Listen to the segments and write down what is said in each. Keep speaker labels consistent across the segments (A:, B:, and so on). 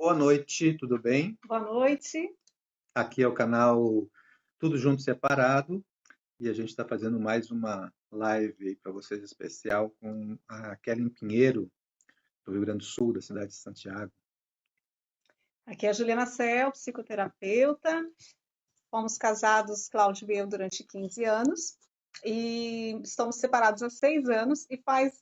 A: Boa noite, tudo bem?
B: Boa noite.
A: Aqui é o canal Tudo Junto Separado e a gente está fazendo mais uma live para vocês especial com a Kelly Pinheiro, do Rio Grande do Sul, da cidade de Santiago.
B: Aqui é a Juliana Cel, psicoterapeuta. Fomos casados, Cláudio e eu, durante 15 anos e estamos separados há 6 anos e faz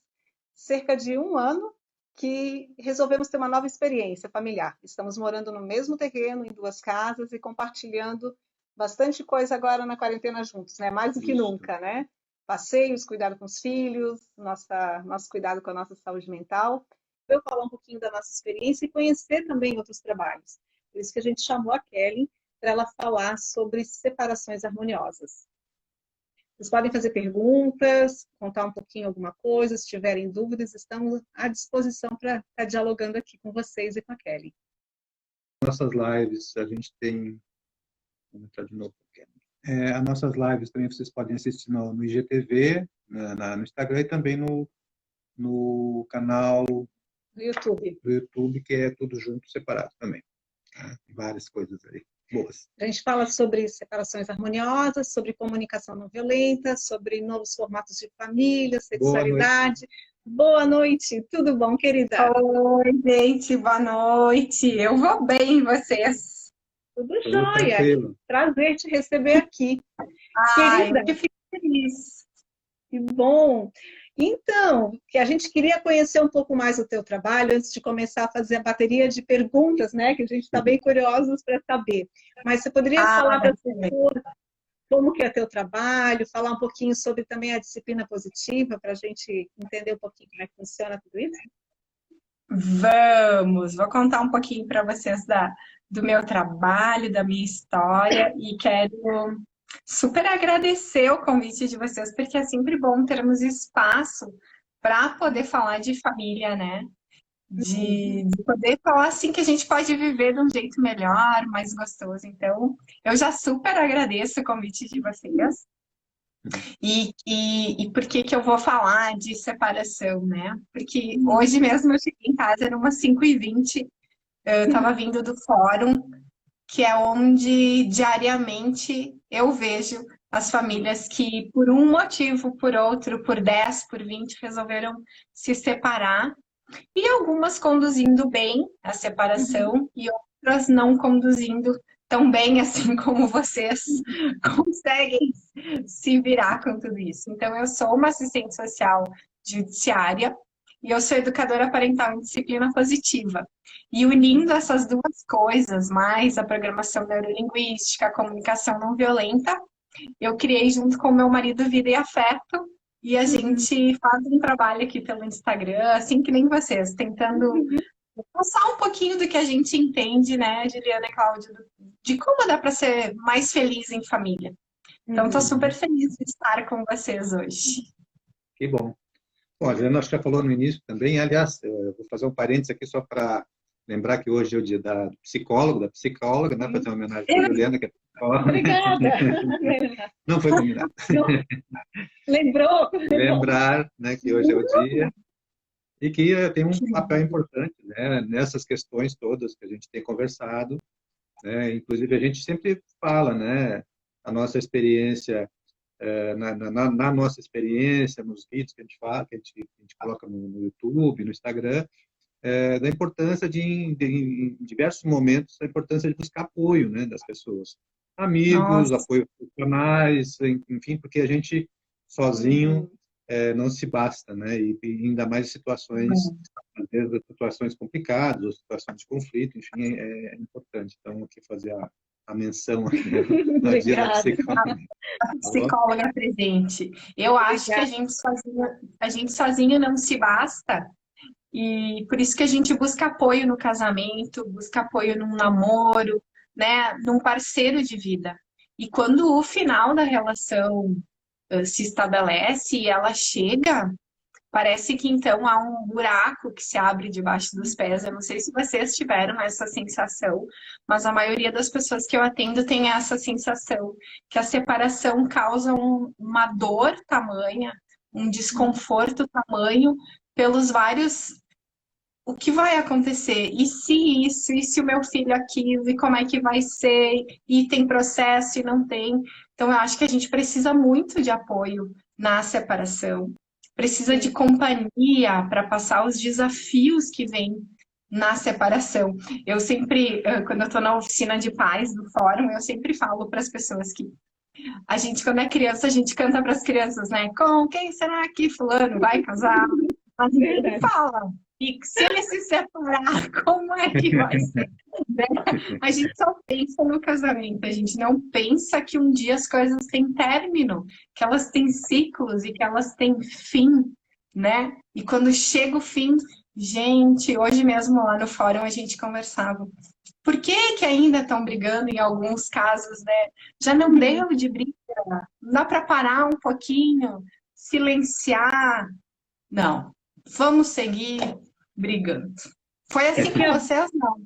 B: cerca de 1 ano que resolvemos ter uma nova experiência familiar. Estamos morando no mesmo terreno, em 2 casas e compartilhando bastante coisa agora na quarentena juntos, né? Mais do que nunca, né? Passeios, cuidado com os filhos, nosso cuidado com a nossa saúde mental. Eu falar um pouquinho da nossa experiência e conhecer também outros trabalhos. Por isso que a gente chamou a Kelly para ela falar sobre separações harmoniosas. Vocês podem fazer perguntas, contar um pouquinho alguma coisa, se tiverem dúvidas, estamos à disposição para estar dialogando aqui com vocês e com a Kelly.
A: Nossas lives, a gente tem... Vamos entrar de novo. As nossas lives também vocês podem assistir no IGTV, no Instagram e também no canal
B: do
A: YouTube, que é Tudo Junto Separado também. Várias coisas aí boas.
B: A gente fala sobre separações harmoniosas, sobre comunicação não violenta, sobre novos formatos de família, sexualidade. Boa noite, tudo bom, querida?
C: Oi, gente, boa noite. Eu vou bem, e vocês?
B: Tudo jóia. Prazer te receber aqui.
C: Querida, eu fico feliz.
B: Que bom. Então, que a gente queria conhecer um pouco mais o teu trabalho antes de começar a fazer a bateria de perguntas, né? Que a gente está bem curiosos para saber. Mas você poderia falar para as pessoas como que é teu trabalho, falar um pouquinho sobre também a disciplina positiva, para a gente entender um pouquinho como é que funciona tudo isso?
C: Vou contar um pouquinho para vocês do meu trabalho, da minha história, e quero super agradecer o convite de vocês, porque é sempre bom termos espaço para poder falar de família, né? De poder falar assim que a gente pode viver de um jeito melhor, mais gostoso. Então, eu já super agradeço o convite de vocês. E por que eu vou falar de separação, né? Porque hoje mesmo eu cheguei em casa, eram umas 5h20, eu estava vindo do fórum, que é onde diariamente eu vejo as famílias que, por um motivo, por outro, por 10, por 20, resolveram se separar. E algumas conduzindo bem a separação e outras não conduzindo tão bem assim como vocês conseguem se virar com tudo isso. Então, eu sou uma assistente social judiciária e eu sou educadora parental em disciplina positiva. E unindo essas duas coisas, mais a programação neurolinguística, a comunicação não violenta, eu criei junto com meu marido Vida e Afeto, e a gente faz um trabalho aqui pelo Instagram, assim que nem vocês, tentando passar um pouquinho do que a gente entende, né, Juliana e Cláudio, de como dá para ser mais feliz em família. Então, estou super feliz de estar com vocês hoje.
A: Que bom. Bom, a Juliana acho que já falou no início também. Aliás, eu vou fazer um parênteses aqui só para lembrar que hoje é o dia da psicóloga, né? Fazer uma homenagem à Juliana, que é psicóloga.
B: Obrigada.
A: Não foi combinado.
B: Lembrou?
A: Lembrar, né, que hoje é o dia e que tem um papel importante, né, nessas questões todas que a gente tem conversado, né? Inclusive a gente sempre fala, né, a nossa experiência, na nossa experiência, nos vídeos que a gente fala, que a gente coloca no YouTube, no Instagram, da importância em diversos momentos, a importância de buscar apoio, né, das pessoas. Amigos, apoio profissionais, enfim, porque a gente sozinho não se basta, né, e ainda mais em situações, às vezes, situações complicadas, ou situações de conflito, enfim, é importante. Então, aqui fazer a menção aqui, no dia da psicóloga.
C: A psicóloga presente. Eu acho que a gente sozinho não se basta, e por isso que a gente busca apoio no casamento, busca apoio num namoro, né, num parceiro de vida. E quando o final da relação se estabelece e ela chega, parece que então há um buraco que se abre debaixo dos pés. Eu não sei se vocês tiveram essa sensação, mas a maioria das pessoas que eu atendo tem essa sensação, que a separação causa uma dor tamanha, um desconforto tamanho, pelos vários o que vai acontecer? E se isso? E se o meu filho aquilo? E como é que vai ser? E tem processo e não tem? Então, eu acho que a gente precisa muito de apoio na separação. Precisa de companhia para passar os desafios que vêm na separação. Eu sempre, quando eu estou na oficina de pais do fórum, eu sempre falo para as pessoas que a gente, quando é criança, a gente canta para as crianças, né? Com quem será que fulano vai casar? Mas ninguém fala. E se ele se separar, como é que vai ser? Né? A gente só pensa no casamento, a gente não pensa que um dia as coisas têm término, que elas têm ciclos e que elas têm fim, né? E quando chega o fim, gente, hoje mesmo lá no fórum a gente conversava. Por que que ainda estão brigando em alguns casos, né? Já não deu de briga, dá para parar um pouquinho, silenciar. Não, vamos seguir brigando. Foi assim com vocês, não?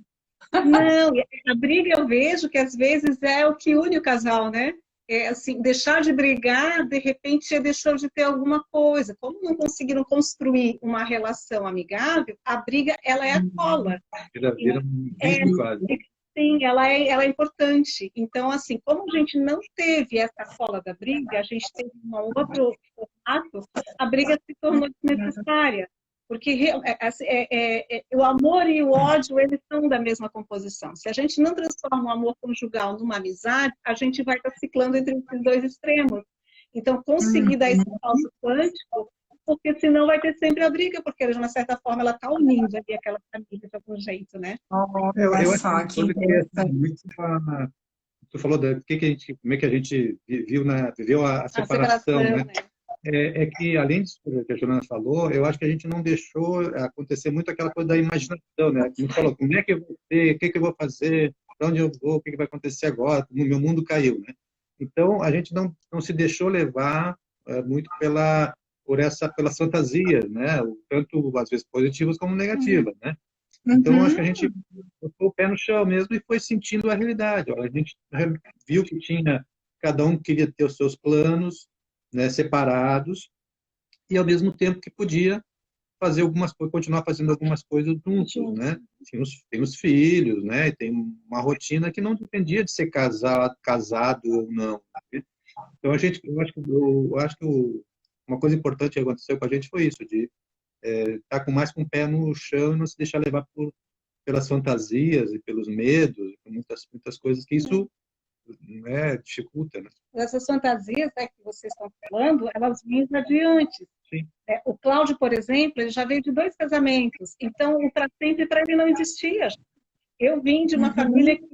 B: Não, a briga eu vejo que às vezes é o que une o casal, né? É assim, deixar de brigar, de repente já deixou de ter alguma coisa. Como não conseguiram construir uma relação amigável, a briga ela é a cola.
A: Vira um vício quase.
B: Sim, ela é importante. Então, assim, como a gente não teve essa cola da briga, a gente teve um outro formato, a briga se tornou desnecessária. Porque o amor e o ódio, eles são da mesma composição. Se a gente não transforma o amor conjugal numa amizade, a gente vai estar ciclando entre esses dois extremos. Então, conseguir dar esse salto quântico, porque senão vai ter sempre a briga, porque de uma certa forma ela está unindo ali aquela família de algum jeito, né?
A: Eu acho que muito tu falou como é que a gente viveu a separação, né? É que, além disso que a Juliana falou, eu acho que a gente não deixou acontecer muito aquela coisa da imaginação, né? Como falou, como é que eu vou ser, o que eu vou fazer, para onde eu vou, o que vai acontecer agora, o meu mundo caiu, né? Então, a gente não se deixou levar muito pelas fantasias, né? Tanto, às vezes, positivas como negativas, né? Então, acho que a gente botou o pé no chão mesmo e foi sentindo a realidade. A gente viu que cada um queria ter os seus planos, né, separados, e ao mesmo tempo que podia fazer algumas coisas, continuar fazendo algumas coisas juntos, né? Tem os filhos, né? Tem uma rotina que não dependia de ser casado ou não. Então eu acho que uma coisa importante que aconteceu com a gente foi isso, de estar mais com o pé no chão e não se deixar levar pelas fantasias e pelos medos, e por muitas coisas que isso dificulta, né?
B: Essas fantasias que vocês estão falando, elas vêm adiante. O Cláudio, por exemplo, ele já veio de 2 casamentos, então o para sempre para ele não existia. Eu vim de uma família que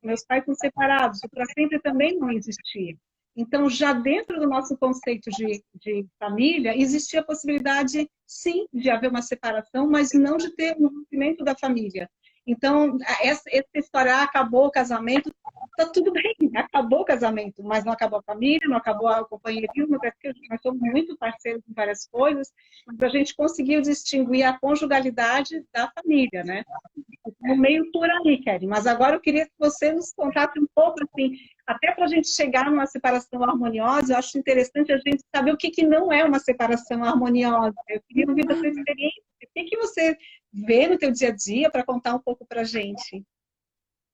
B: meus pais são separados, o para sempre também não existia. Então, já dentro do nosso conceito de família, existia a possibilidade, sim, de haver uma separação, mas não de ter um rompimento da família. Então, essa história, acabou o casamento, tá tudo bem, acabou o casamento, mas não acabou a família, não acabou o companheirismo, porque nós somos muito parceiros em várias coisas, mas a gente conseguiu distinguir a conjugalidade da família, né? No meio por aí, Kelly. Mas agora eu queria que você nos contasse um pouco, assim, até para a gente chegar numa separação harmoniosa, eu acho interessante a gente saber o que não é uma separação harmoniosa. Eu queria ouvir da sua experiência. O que você vê no teu dia a dia para contar um pouco para a gente?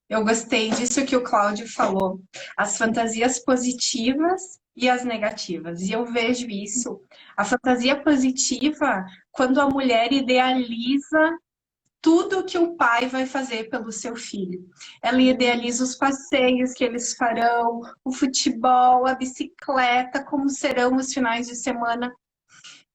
C: Eu gostei disso que o Cláudio falou. As fantasias positivas e as negativas. E eu vejo isso. A fantasia positiva, quando a mulher idealiza tudo que o pai vai fazer pelo seu filho. Ela idealiza os passeios que eles farão, o futebol, a bicicleta, como serão os finais de semana.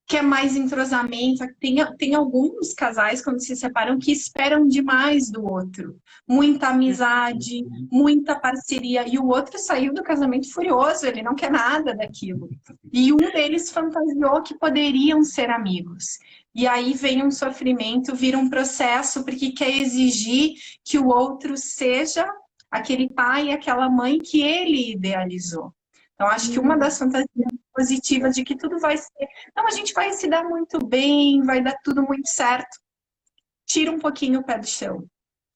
C: Quer mais entrosamento. Tem alguns casais, quando se separam, que esperam demais do outro. Muita amizade, muita parceria. E o outro saiu do casamento furioso, ele não quer nada daquilo. E um deles fantasiou que poderiam ser amigos. E aí vem um sofrimento, vira um processo, porque quer exigir que o outro seja aquele pai e aquela mãe que ele idealizou. Então, acho que uma das fantasias positivas de que tudo vai ser... Não, a gente vai se dar muito bem, vai dar tudo muito certo. Tira um pouquinho o pé do chão.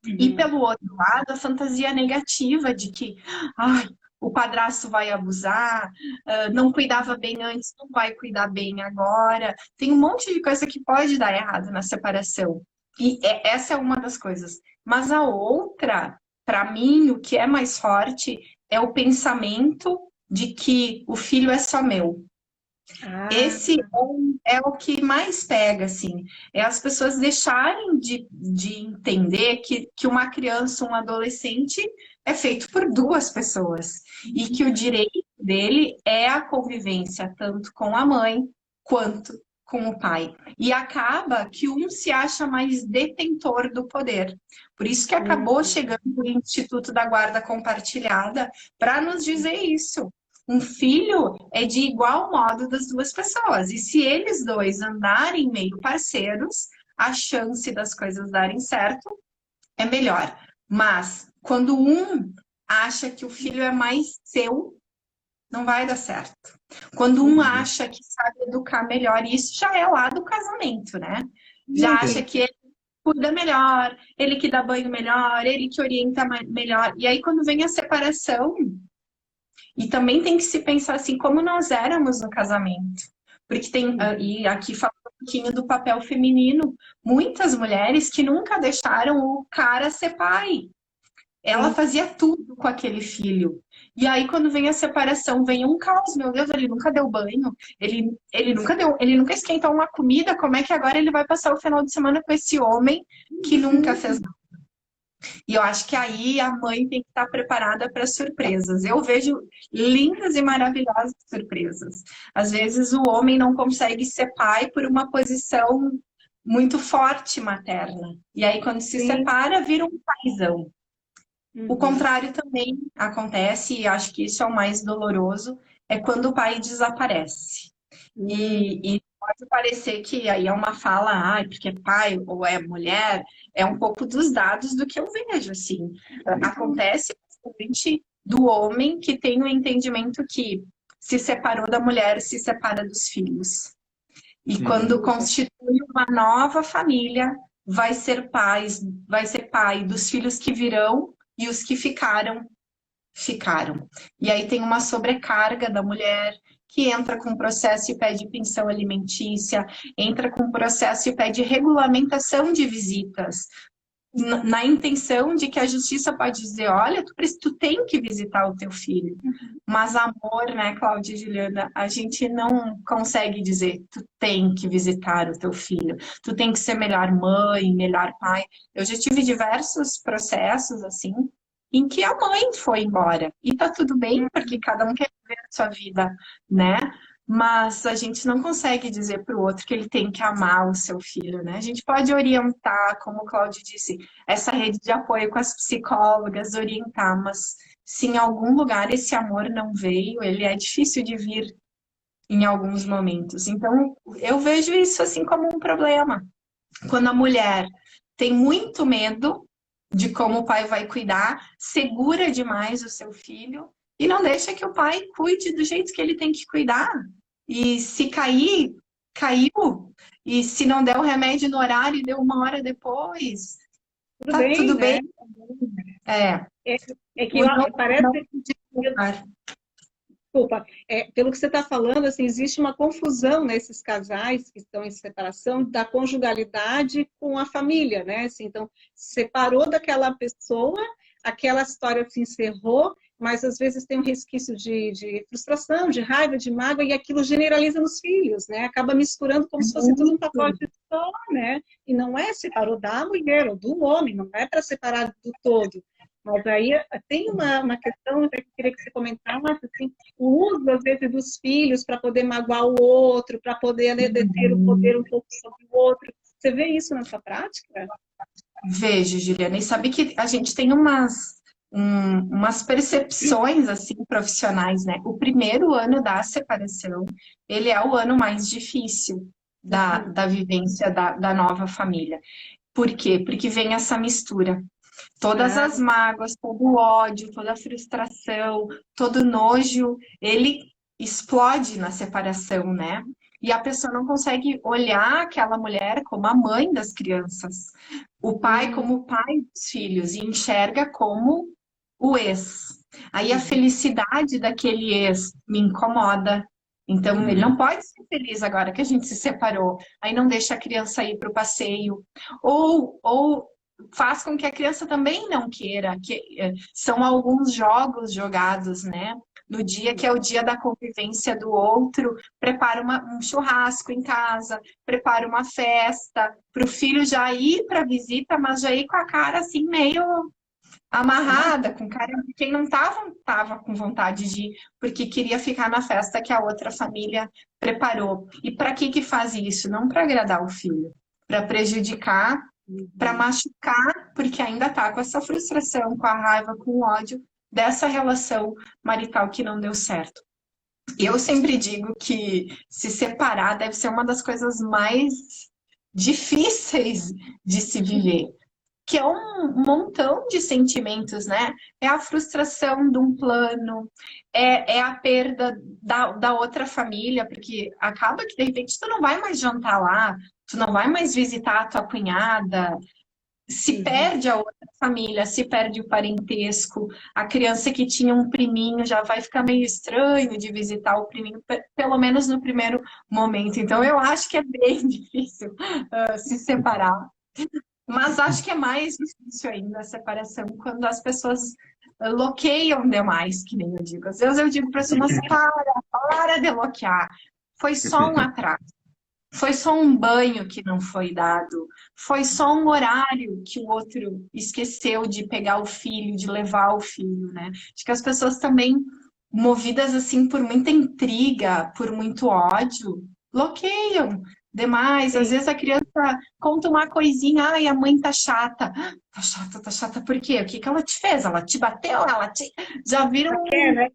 C: E, pelo outro lado, a fantasia negativa de que o padrasto vai abusar, não cuidava bem antes, não vai cuidar bem agora. Tem um monte de coisa que pode dar errado na separação. E essa é uma das coisas. Mas a outra, para mim, o que é mais forte é o pensamento de que o filho é só meu. Esse é o que mais pega, assim. É as pessoas deixarem de entender que uma criança, um adolescente é feito por duas pessoas. E que o direito dele é a convivência, tanto com a mãe quanto com o pai. E acaba que um se acha mais detentor do poder. Por isso que acabou chegando o Instituto da Guarda Compartilhada para nos dizer isso. Um filho é de igual modo das duas pessoas. E se eles dois andarem meio parceiros, a chance das coisas darem certo é melhor. Mas quando um acha que o filho é mais seu, não vai dar certo. Quando um acha que sabe educar melhor, isso já é lá do casamento, né? Já acha que ele cuida melhor, ele que dá banho melhor, ele que orienta melhor. E aí quando vem a separação, e também tem que se pensar assim, como nós éramos no casamento. Porque tem, e aqui fala um pouquinho do papel feminino, muitas mulheres que nunca deixaram o cara ser pai. Ela fazia tudo com aquele filho. E aí, quando vem a separação, vem um caos. Meu Deus, ele nunca deu banho, ele nunca esquentou uma comida. Como é que agora ele vai passar o final de semana com esse homem que nunca fez nada? E eu acho que aí a mãe tem que estar preparada para surpresas. Eu vejo lindas e maravilhosas surpresas. Às vezes o homem não consegue ser pai por uma posição muito forte materna. E aí, quando se separa, vira um paizão. O contrário também acontece, e acho que isso é o mais doloroso, é quando o pai desaparece. E pode parecer que aí é uma fala, porque é pai ou é mulher, é um pouco dos dados do que eu vejo, assim. Acontece bastante do homem que tem o entendimento que se separou da mulher, se separa dos filhos. E quando constitui uma nova família, vai ser pai dos filhos que virão e os que ficaram, ficaram. E aí tem uma sobrecarga da mulher que entra com processo e pede pensão alimentícia, entra com processo e pede regulamentação de visitas, na intenção de que a justiça pode dizer, olha, tu tem que visitar o teu filho. Mas amor, né, Cláudia e Juliana, a gente não consegue dizer, tu tem que visitar o teu filho, tu tem que ser melhor mãe, melhor pai. Eu já tive diversos processos, assim, em que a mãe foi embora. E tá tudo bem, porque cada um quer viver a sua vida, né? Mas a gente não consegue dizer para o outro que ele tem que amar o seu filho, né? A gente pode orientar, como o Cláudio disse, essa rede de apoio com as psicólogas, orientar, mas se em algum lugar esse amor não veio, ele é difícil de vir em alguns momentos. Então, eu vejo isso assim como um problema. Quando a mulher tem muito medo de como o pai vai cuidar, segura demais o seu filho e não deixa que o pai cuide do jeito que ele tem que cuidar. E se cair, caiu. E se não der o remédio no horário, deu uma hora depois. Tá tudo bem.
B: É que parece... Desculpa, pelo que você está falando, assim, existe uma confusão nesses casais que estão em separação da conjugalidade com a família, né? Assim, então, separou daquela pessoa, aquela história se encerrou, mas às vezes tem um resquício de frustração, de raiva, de mágoa, e aquilo generaliza nos filhos, né? Acaba misturando como se fosse tudo um pacote só, né? E não é separou da mulher ou do homem, não é para separar do todo. Mas aí tem uma questão que eu queria que você comentasse, assim, o uso, às vezes, dos filhos para poder magoar o outro, para poder deter o poder um pouco sobre o outro. Você vê isso na sua prática?
C: Vejo, Juliana. E sabe que a gente tem umas percepções, assim, profissionais, né? O primeiro ano da separação, ele é o ano mais difícil da vivência da nova família. Por quê? Porque vem essa mistura. Todas as mágoas, todo o ódio, toda a frustração, todo o nojo, ele explode na separação, né? E a pessoa não consegue olhar aquela mulher como a mãe das crianças, o pai como o pai dos filhos, e enxerga como o ex. Aí a felicidade daquele ex me incomoda, Então, ele não pode ser feliz agora que a gente se separou. Aí não deixa a criança ir para o passeio. Ou faz com que a criança também não queira. São alguns jogos jogados, né? No dia que é o dia da convivência do outro, prepara um churrasco em casa, prepara uma festa, para o filho já ir para a visita, mas já ir com a cara assim meio amarrada, com cara de quem não tava com vontade de ir, porque queria ficar na festa que a outra família preparou. E para que faz isso? Não para agradar o filho, para prejudicar, para machucar, porque ainda tá com essa frustração, com a raiva, com o ódio dessa relação marital que não deu certo. Eu sempre digo que se separar deve ser uma das coisas mais difíceis de se viver, que é um montão de sentimentos, né? É a frustração de um plano, é a perda da outra família, porque acaba que de repente tu não vai mais jantar lá, tu não vai mais visitar a tua cunhada, se perde a outra família, se perde o parentesco, a criança que tinha um priminho já vai ficar meio estranho de visitar o priminho, pelo menos no primeiro momento. Então eu acho que é bem difícil se separar. Mas acho que é mais difícil ainda a separação quando as pessoas bloqueiam demais, que nem eu digo. Às vezes eu digo para as pessoas, para de bloquear. Foi só um atraso. Foi só um banho que não foi dado. Foi só um horário que o outro esqueceu de pegar o filho, de levar o filho, né? Acho que as pessoas também, movidas assim por muita intriga, por muito ódio, bloqueiam demais. Às vezes a criança conta uma coisinha, ai, a mãe tá chata. Tá chata por quê? O que ela te fez? Ela te bateu? Já viram...
B: Ela quer, né?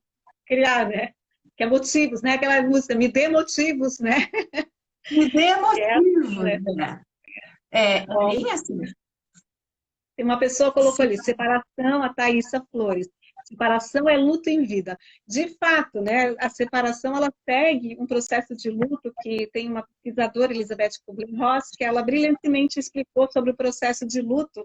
B: Criar, né? Quer motivos, né? Aquela música, me dê motivos, né?
C: Me dê motivos, né? Bem assim.
B: Tem uma pessoa que colocou ali, separação, a Thaísa Flores. Separação é luto em vida. De fato, né, a separação ela segue um processo de luto que tem uma pesquisadora, Elizabeth Kubler-Ross, que ela brilhantemente explicou sobre o processo de luto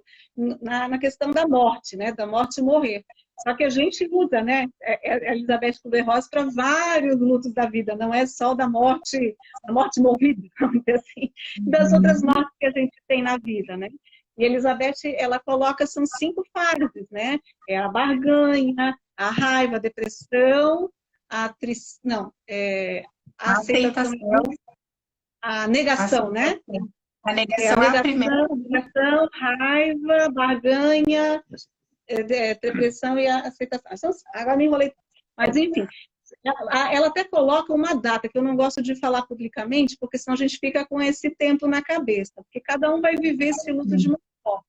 B: na questão da morte, né, da morte e morrer. Só que a gente usa, né, a Elizabeth Kubler-Ross para vários lutos da vida, não é só da morte morrida, vamos dizer assim, das outras mortes que a gente tem na vida, né? E Elizabeth, ela coloca, são 5 fases, né? É a barganha, a raiva, a depressão, a aceitação, a negação, né?
C: A negação é a primeira.
B: Negação, raiva, barganha, depressão e a aceitação. Agora me enrolei. Mas, enfim, ela até coloca uma data, que eu não gosto de falar publicamente, porque senão a gente fica com esse tempo na cabeça, porque cada um vai viver esse luto de uma forma.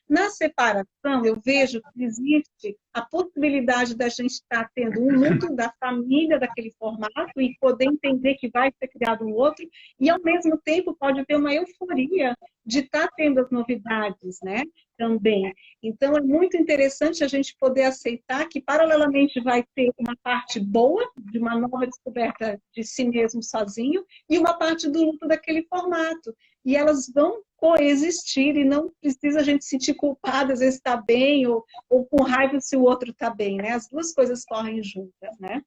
B: Na separação, eu vejo que existe a possibilidade da gente estar tendo um luto da família daquele formato e poder entender que vai ser criado um outro, e ao mesmo tempo pode ter uma euforia de estar tendo as novidades, né? Também. Então, é muito interessante a gente poder aceitar que, paralelamente, vai ter uma parte boa, de uma nova descoberta de si mesmo sozinho, e uma parte do luto daquele formato. E elas vão coexistir e não precisa a gente se sentir culpada, às vezes está bem, ou com raiva se o outro está bem, né? As duas coisas correm juntas, né?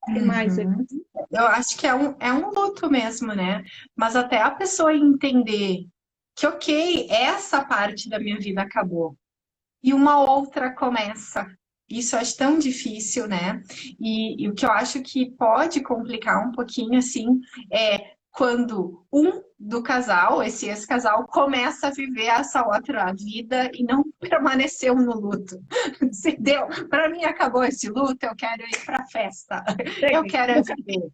B: O que mais aqui?
C: Eu acho que é um luto mesmo, né? Mas até a pessoa entender que, ok, essa parte da minha vida acabou e uma outra começa. Isso eu acho tão difícil, né? E o que eu acho que pode complicar um pouquinho, assim, é quando um do casal, esse ex-casal, começa a viver essa outra vida e não permaneceu no luto. Se deu, para mim acabou esse luto, eu quero ir para a festa, eu quero viver.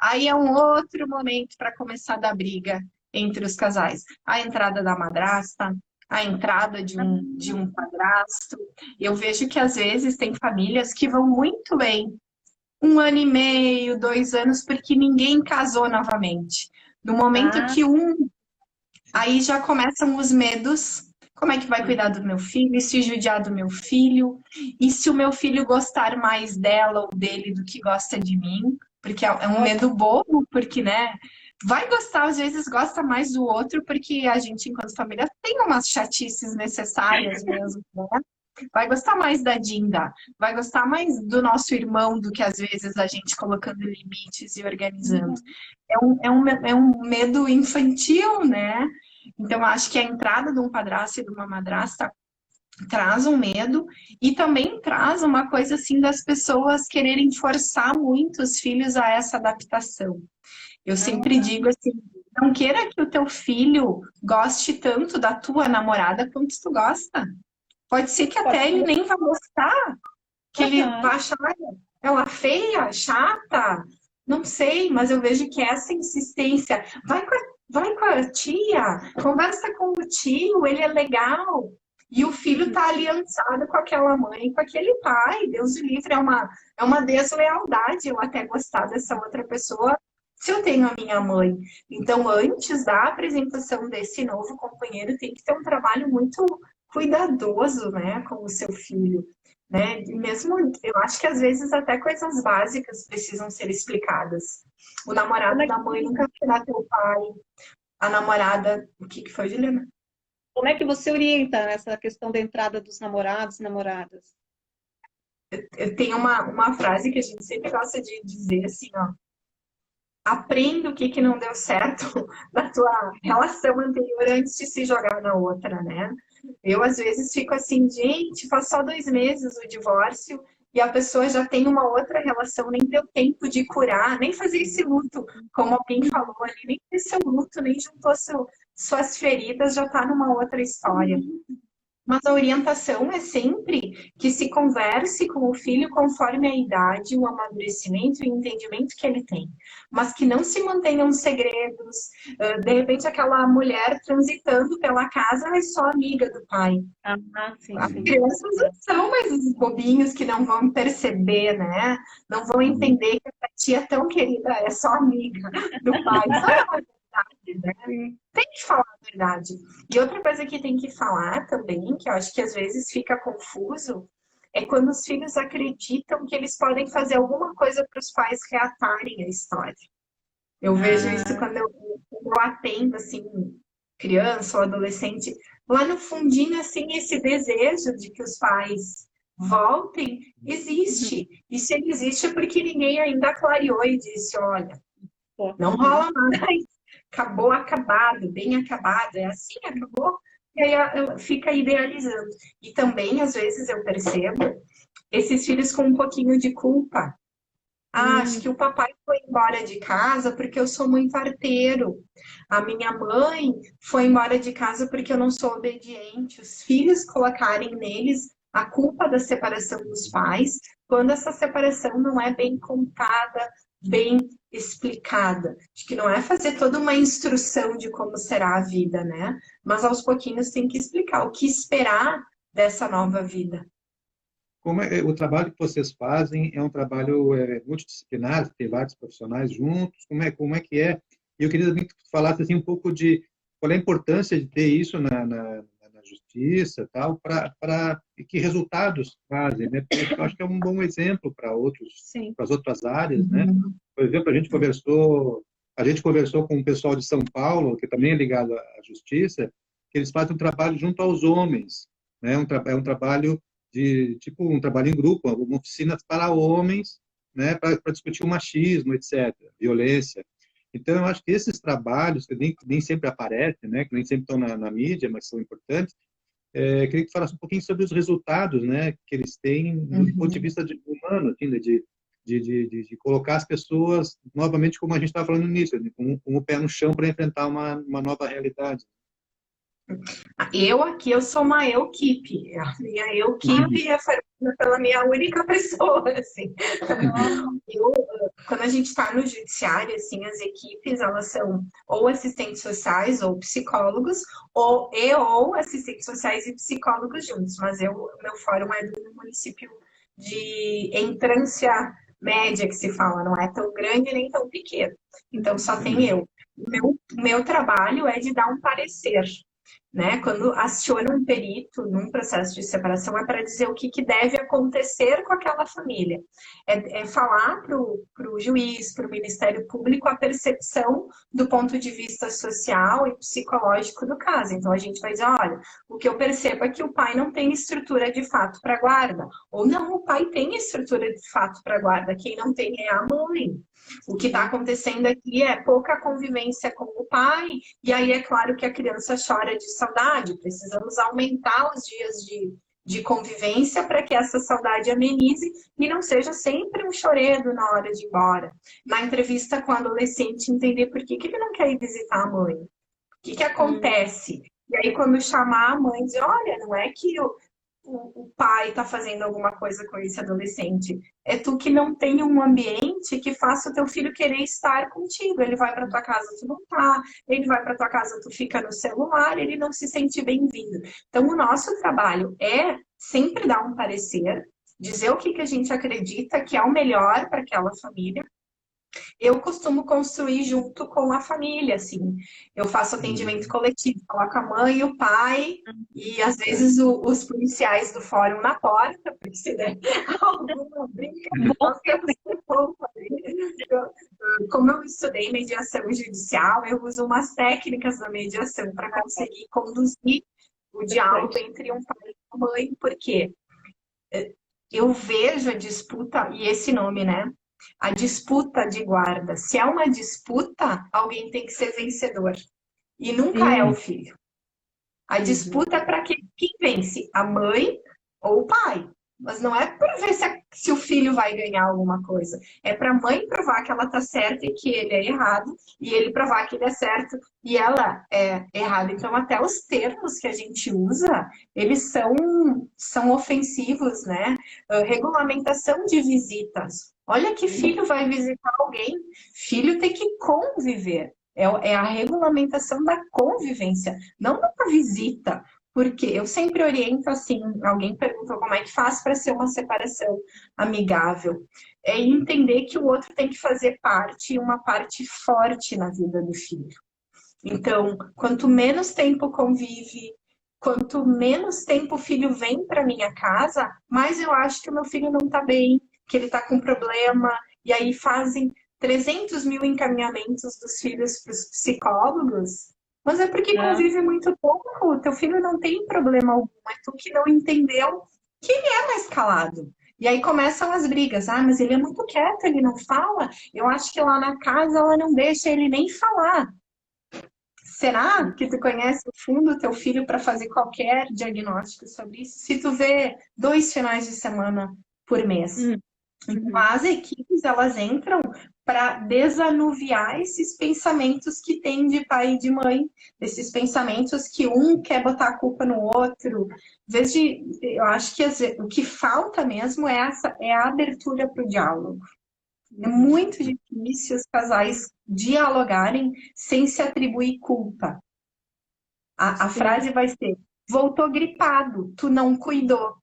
C: Aí é um outro momento para começar a dar briga entre os casais. A entrada da madrasta, a entrada de um padrasto. Eu vejo que às vezes tem famílias que vão muito bem, 1 ano e meio, 2 anos, porque ninguém casou novamente. No momento que aí já começam os medos. Como é que vai cuidar do meu filho? E se judiar do meu filho? E se o meu filho gostar mais dela ou dele do que gosta de mim? Porque é um medo bobo, porque, né? Vai gostar, às vezes gosta mais do outro, porque a gente, enquanto família, tem umas chatices necessárias mesmo, né? vai gostar mais da Dinda, vai gostar mais do nosso irmão do que às vezes a gente colocando limites e organizando. É um medo infantil, né? Então, eu acho que a entrada de um padrasto e de uma madrasta traz um medo e também traz uma coisa assim das pessoas quererem forçar muito os filhos a essa adaptação. Eu sempre digo assim, não queira que o teu filho goste tanto da tua namorada quanto tu gosta. Pode ser que até ele nem vá gostar, que ele vá achar ela feia, chata, não sei, mas eu vejo que essa insistência, vai com a tia, conversa com o tio, ele é legal. E o filho tá aliançado com aquela mãe, com aquele pai. Deus o livre, é uma deslealdade eu até gostar dessa outra pessoa se eu tenho a minha mãe. Então, antes da apresentação desse novo companheiro, tem que ter um trabalho muito cuidadoso, né, com o seu filho, né? E mesmo, eu acho que às vezes até coisas básicas precisam ser explicadas. O namorado da mãe nunca será teu pai. A namorada, o que foi, Juliana?
B: Como é que você orienta essa questão da entrada dos namorados e namoradas?
C: Eu tenho uma frase que a gente sempre gosta de dizer assim, ó. Aprenda o que não deu certo na tua relação anterior antes de se jogar na outra, né? Eu, às vezes, fico assim, gente, faz só 2 meses o divórcio e a pessoa já tem uma outra relação, nem deu tempo de curar, nem fazer esse luto, como alguém falou ali, nem fez seu luto, nem juntou suas feridas, já tá numa outra história. Mas a orientação é sempre que se converse com o filho conforme a idade, o amadurecimento e o entendimento que ele tem. Mas que não se mantenham segredos. De repente, aquela mulher transitando pela casa é só amiga do pai.
B: Sim,
C: As crianças não são mais os bobinhos que não vão perceber, né? Não vão entender que a tia tão querida é só amiga do pai. Sabe? Né? Tem que falar a verdade. E outra coisa que tem que falar também, que eu acho que às vezes fica confuso, é quando os filhos acreditam que eles podem fazer alguma coisa para os pais reatarem a história. Eu vejo isso quando eu atendo, assim, criança ou adolescente, lá no fundinho, assim, esse desejo de que os pais voltem, existe. E se ele existe é porque ninguém ainda clareou e disse, olha, não rola mais. Acabou, acabado, bem acabado, é assim, acabou, e aí fica idealizando. E também, às vezes, eu percebo esses filhos com um pouquinho de culpa. Acho que o papai foi embora de casa porque eu sou muito arteiro. A minha mãe foi embora de casa porque eu não sou obediente. Os filhos colocarem neles a culpa da separação dos pais, quando essa separação não é bem contada, bem explicada. Acho que não é fazer toda uma instrução de como será a vida, né? Mas aos pouquinhos tem que explicar o que esperar dessa nova vida.
A: Como o trabalho que vocês fazem é um trabalho multidisciplinar, tem vários profissionais juntos, como é que é? E eu queria também que tu falasse assim, um pouco de qual é a importância de ter isso na justiça, tal, para que resultados fazem, né? Porque eu acho que é um bom exemplo para as outras áreas, né? Por exemplo, a gente conversou com o pessoal de São Paulo, que também é ligado à justiça, que eles fazem um trabalho junto aos homens, né? É um trabalho tipo um trabalho em grupo, uma oficina para homens, né, para discutir o machismo, etc., violência. Então, eu acho que esses trabalhos, que nem sempre aparecem, né, que nem sempre estão na mídia, mas são importantes, queria que falasse um pouquinho sobre os resultados, né, que eles têm do ponto de vista humano, assim, de colocar as pessoas, novamente, como a gente estava falando no início, com o pé no chão para enfrentar uma nova realidade.
C: Eu sou uma eu-keep. A minha eu-keep é formada pela minha única pessoa, assim. Quando a gente está no judiciário, assim, as equipes, elas são ou assistentes sociais ou psicólogos, ou assistentes sociais e psicólogos juntos. Mas meu fórum é do município de entrância média, que se fala, não é tão grande nem tão pequeno. Então, só tem eu. O meu trabalho é de dar um parecer. né? Quando aciona um perito num processo de separação, é para dizer o que deve acontecer com aquela família. É falar para o juiz, para o Ministério Público, a percepção do ponto de vista social e psicológico do caso. Então, a gente vai dizer, olha, o que eu percebo é que o pai não tem estrutura de fato para guarda. Ou não, o pai tem estrutura de fato para guarda. Quem não tem é a mãe. O que está acontecendo aqui é pouca convivência com o pai, e aí é claro que a criança chora de saudade. Precisamos aumentar os dias de convivência para que essa saudade amenize e não seja sempre um choredo na hora de ir embora. Na entrevista com o adolescente, entender por que ele não quer ir visitar a mãe. O que acontece? E aí, quando chamar a mãe, dizer, olha, não é que o pai está fazendo alguma coisa com esse adolescente. É tu que não tem um ambiente que faça o teu filho querer estar contigo. Ele vai para tua casa, tu não tá. Ele vai para tua casa, tu fica no celular, ele não se sente bem-vindo. Então, o nosso trabalho é sempre dar um parecer, dizer o que a gente acredita que é o melhor para aquela família. Eu costumo construir junto com a família, assim. Eu faço atendimento coletivo, coloco a mãe e o pai, e às vezes os policiais do fórum na porta, porque se der alguma briga, nós temos como fazer. Como eu estudei mediação judicial, eu uso umas técnicas da mediação para conseguir conduzir o diálogo entre um pai e uma mãe, porque eu vejo a disputa, e esse nome, né? A disputa de guarda. Se é uma disputa, alguém tem que ser vencedor. E nunca é o filho. A disputa é para quem vence, a mãe ou o pai. Mas não é para ver se o filho vai ganhar alguma coisa. É para a mãe provar que ela está certa e que ele é errado, e ele provar que ele é certo e ela é errada. Então, até os termos que a gente usa, eles são ofensivos, né? Regulamentação de visitas. Olha que filho vai visitar alguém. Filho tem que conviver. É a regulamentação da convivência, não da visita. Porque eu sempre oriento assim, alguém perguntou como é que faz para ser uma separação amigável. É entender que o outro tem que fazer parte, uma parte forte na vida do filho. Então, quanto menos tempo convive, quanto menos tempo o filho vem para minha casa, mais eu acho que o meu filho não está bem, que ele está com problema, e aí fazem 300 mil encaminhamentos dos filhos para os psicólogos. Mas é porque convive muito pouco, teu filho não tem problema algum, é tu que não entendeu que ele é mais calado. E aí começam as brigas, mas ele é muito quieto, ele não fala, eu acho que lá na casa ela não deixa ele nem falar. Será que tu conhece o fundo do teu filho para fazer qualquer diagnóstico sobre isso? Se tu vê 2 finais de semana por mês. Então, as equipes, elas entram para desanuviar esses pensamentos que tem de pai e de mãe, esses pensamentos que um quer botar a culpa no outro. Eu acho que o que falta mesmo é a abertura para o diálogo. É muito difícil os casais dialogarem sem se atribuir culpa. A frase vai ser, voltou gripado, tu não cuidou.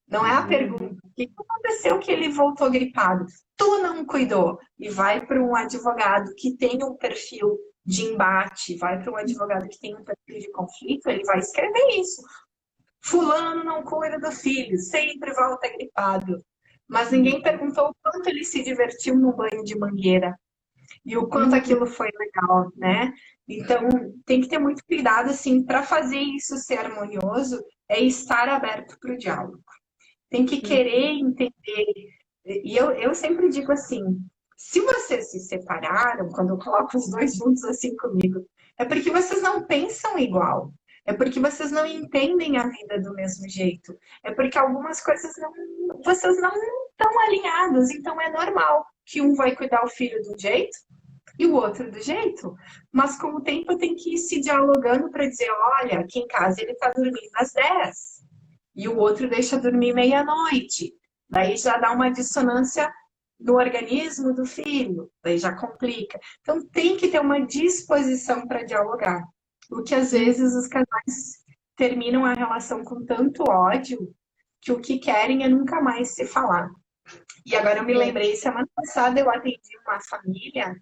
C: Não é a pergunta, o que aconteceu que ele voltou gripado? Tu não cuidou. E vai para um advogado que tem um perfil de embate, vai para um advogado que tem um perfil de conflito, ele vai escrever isso. Fulano não cuida do filho, sempre volta gripado. Mas ninguém perguntou o quanto ele se divertiu no banho de mangueira. E o quanto aquilo foi legal, né? Então, tem que ter muito cuidado, assim, para fazer isso ser harmonioso, é estar aberto para o diálogo. Tem que querer entender. E eu sempre digo assim, se vocês se separaram, quando eu coloco os dois juntos assim comigo, é porque vocês não pensam igual. É porque vocês não entendem a vida do mesmo jeito. É porque algumas coisas vocês não estão alinhados. Então é normal que um vai cuidar o filho de um jeito e o outro do jeito. Mas com o tempo tem que ir se dialogando para dizer, olha, aqui em casa ele está dormindo às 10. E o outro deixa dormir meia-noite. Daí já dá uma dissonância no organismo do filho. Daí já complica. Então tem que ter uma disposição para dialogar. O que às vezes os casais terminam a relação com tanto ódio que o que querem é nunca mais se falar. E agora eu me lembrei, semana passada eu atendi uma família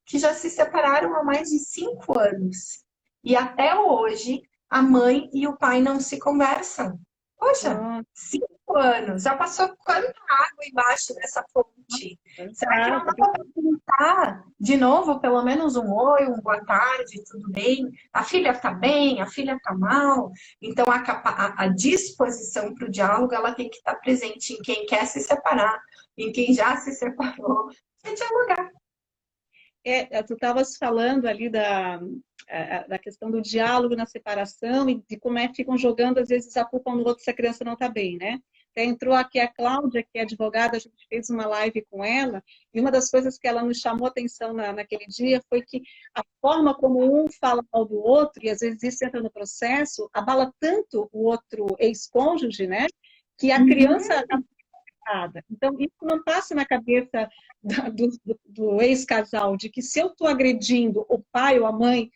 C: que já se separaram há mais de 5 anos. E até hoje a mãe e o pai não se conversam. Poxa, 5 anos, já passou quanta água embaixo dessa fonte? Será que não dá para perguntar de novo, pelo menos um oi, um boa tarde, tudo bem? A filha está bem, a filha está mal? Então, a disposição para o diálogo, ela tem que estar presente em quem quer se separar, em quem já se separou, e dialogar.
B: Tu estavas falando ali da questão do diálogo na separação e de como é que ficam jogando, às vezes, a culpa no outro se a criança não está bem, né? Até entrou aqui a Cláudia, que é advogada, a gente fez uma live com ela, e uma das coisas que ela nos chamou a atenção naquele dia foi que a forma como um fala mal do outro, e às vezes isso entra no processo, abala tanto o outro ex-cônjuge, né? Que a criança... Então, isso não passa na cabeça do ex-casal, de que se eu estou agredindo o pai ou a mãe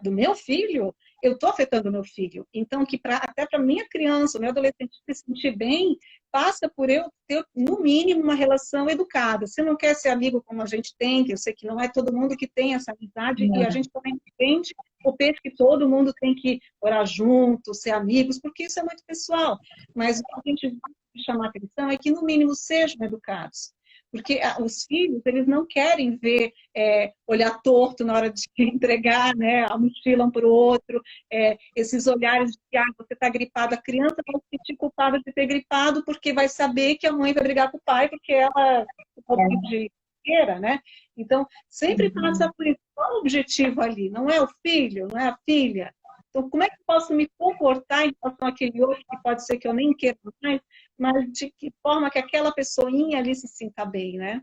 B: do meu filho, eu estou afetando o meu filho. Então, que até para minha criança, o meu adolescente se sentir bem, passa por eu ter, no mínimo, uma relação educada. Se não quer ser amigo como a gente tem, que eu sei que não é todo mundo que tem essa amizade, e a gente também entende o peso que todo mundo tem que orar junto, ser amigos, porque isso é muito pessoal. Mas o que a gente chamar atenção é que, no mínimo, sejam educados. Porque os filhos, eles não querem ver, olhar torto na hora de entregar, né, a mochila um para o outro, esses olhares de que você está gripado, a criança vai se sentir culpada de ter gripado porque vai saber que a mãe vai brigar com o pai porque ela é de inteira, né? Então, sempre passa por isso. Qual o objetivo ali? Não é o filho, não é a filha. Então, como é que eu posso me comportar em relação àquele outro que pode ser que eu nem queira mais, mas de que forma que aquela pessoinha ali se sinta bem, né?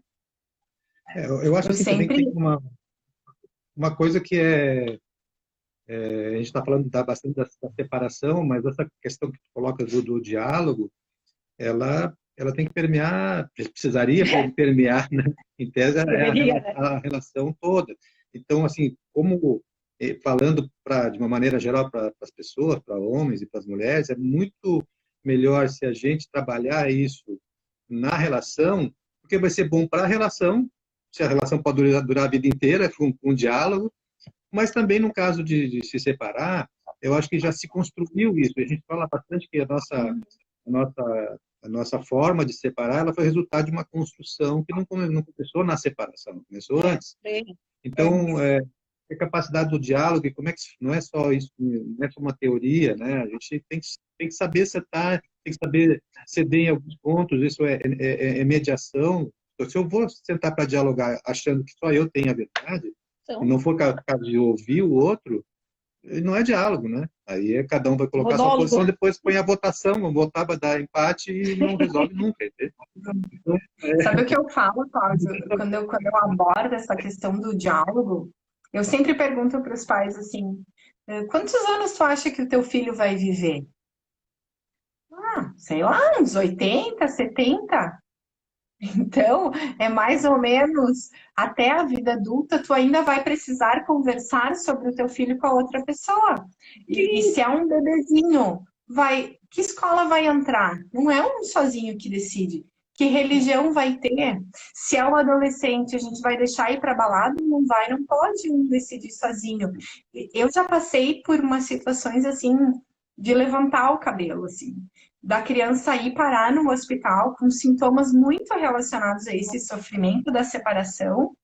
A: Eu acho que também tem uma coisa que a gente está falando bastante da separação, mas essa questão que tu coloca do diálogo, ela tem que permear, precisaria permear, né? Em tese, a relação toda. Então, assim, como falando de uma maneira geral para as pessoas, para homens e para as mulheres, é muito melhor se a gente trabalhar isso na relação, porque vai ser bom para a relação, se a relação pode durar a vida inteira, com um diálogo, mas também no caso de se separar, eu acho que já se construiu isso. A gente fala bastante que a nossa forma de separar, ela foi resultado de uma construção que não começou na separação, começou antes. Então, a capacidade do diálogo, e como é que não é só isso, não é só uma teoria, né? A gente tem que saber acertar, tem que saber ceder em alguns pontos, isso é mediação. Se eu vou sentar para dialogar achando que só eu tenho a verdade, e não for capaz de ouvir o outro, não é diálogo, né? Aí cada um vai colocar sua posição, depois põe a votação, votar para dar empate e não resolve nunca.
C: Então, sabe o que eu falo, Cláudio? Quando eu abordo essa questão do diálogo, eu sempre pergunto para os pais assim, quantos anos tu acha que o teu filho vai viver? Sei lá, uns 80, 70. Então, é mais ou menos até a vida adulta, tu ainda vai precisar conversar sobre o teu filho com a outra pessoa. E se é um bebezinho, que escola vai entrar? Não é um sozinho que decide. Que religião vai ter? Se é um adolescente, a gente vai deixar ir para balada? Não vai, não pode um decidir sozinho. Eu já passei por umas situações assim, de levantar o cabelo, assim. Da criança ir parar no hospital com sintomas muito relacionados a esse sofrimento da separação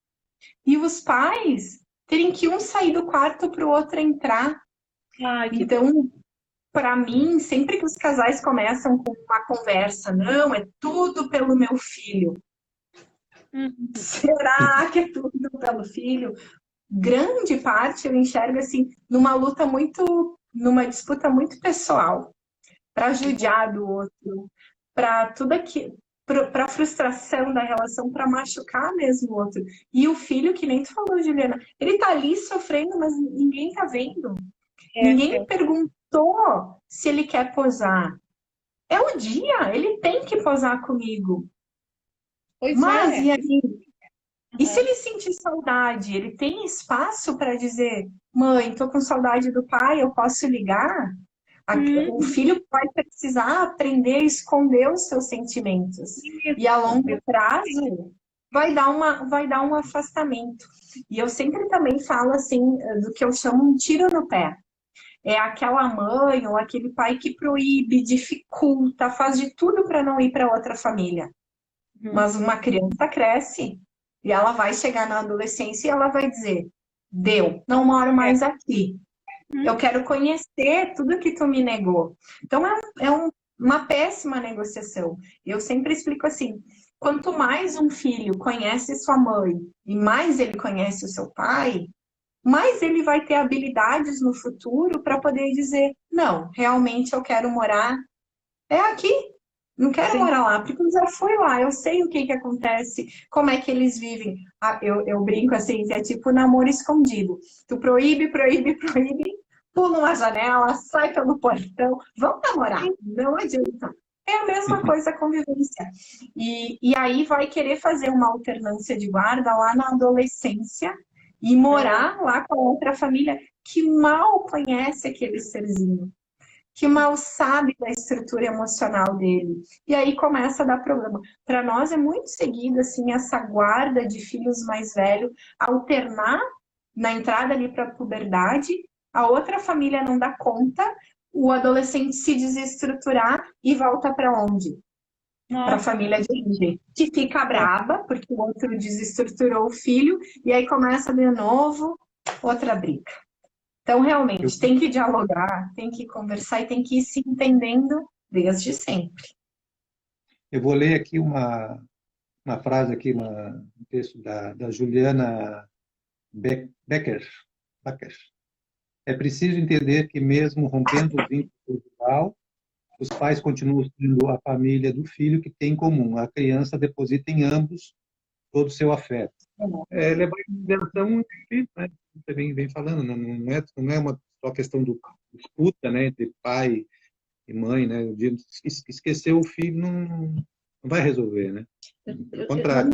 C: e os pais terem que um sair do quarto para o outro entrar. Então, para mim, sempre que os casais começam com uma conversa, não, é tudo pelo meu filho. Será que é tudo pelo filho? Grande parte eu enxergo assim, numa disputa muito pessoal. Para judiar do outro, para tudo aquilo, para a frustração da relação, para machucar mesmo o outro. E o filho, que nem tu falou, Juliana, ele tá ali sofrendo, mas ninguém tá vendo. Ninguém perguntou se ele quer posar. É o dia, ele tem que posar comigo. Mas e aí? E se ele sentir saudade, ele tem espaço para dizer, mãe, tô com saudade do pai, eu posso ligar? O filho vai precisar aprender a esconder os seus sentimentos. E a longo prazo vai dar um afastamento. E eu sempre também falo assim, do que eu chamo um tiro no pé. é aquela mãe ou aquele pai que proíbe, dificulta, faz de tudo para não ir para outra família. Mas uma criança cresce e ela vai chegar na adolescência e ela vai dizer: deu, não moro mais aqui. Eu quero conhecer tudo que tu me negou. Então uma péssima negociação. Eu sempre explico assim: quanto mais um filho conhece sua mãe e mais ele conhece o seu pai, mais ele vai ter habilidades no futuro para poder dizer: não, realmente eu quero morar aqui. Não quero morar lá, porque eu já fui lá, eu sei o que acontece, como é que eles vivem. Eu brinco assim, que é tipo namoro escondido. Tu proíbe, pula uma janela, sai pelo portão, vamos namorar, não adianta. É a mesma coisa a convivência. E aí vai querer fazer uma alternância de guarda lá na adolescência e morar lá com a outra família que mal conhece aquele serzinho, que mal sabe da estrutura emocional dele. E aí começa a dar problema. Para nós é muito seguido assim, essa guarda de filhos mais velhos, alternar na entrada ali para a puberdade, a outra família não dá conta, o adolescente se desestruturar e volta para onde? Para a família de origem, que fica braba, porque o outro desestruturou o filho, e aí começa de novo outra briga. Então, realmente, tem que dialogar, tem que conversar e tem que ir se entendendo desde sempre.
A: Eu vou ler aqui uma frase, aqui, um texto da Juliana Becker. É preciso entender que, mesmo rompendo o vínculo cultural, os pais continuam sendo a família do filho que tem em comum. A criança deposita em ambos todo o seu afeto. Levar em consideração o filho, né? Você vem falando, né? Não é uma só questão do disputa, né, entre pai e mãe, né? O dia esquecer o filho não vai resolver, né? Ao contrário.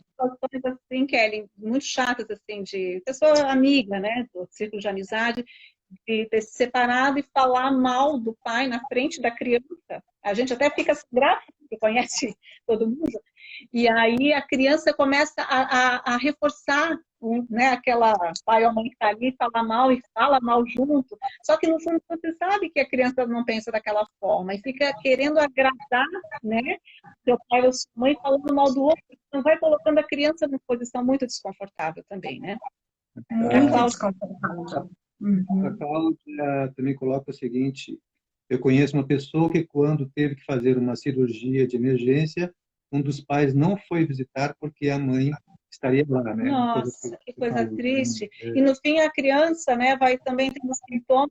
B: Situações assim, Kelly, muito chatas, assim, de pessoa amiga, né, do círculo de amizade, de ter se separado e falar mal do pai na frente da criança. A gente até fica grave, porque conhece todo mundo. E aí a criança começa a reforçar, né, aquela pai ou mãe que está ali, fala mal e fala mal junto. Só que no fundo você sabe que a criança não pensa daquela forma e fica querendo agradar, né, seu pai ou sua mãe falando mal do outro. Então vai colocando a criança numa posição muito desconfortável também, né?
C: Muito desconfortável.
A: A Cláudia também coloca o seguinte: eu conheço uma pessoa que, quando teve que fazer uma cirurgia de emergência, um dos pais não foi visitar porque a mãe estaria lá, né?
B: Nossa, que coisa triste. E no fim a criança, né, vai também tendo sintomas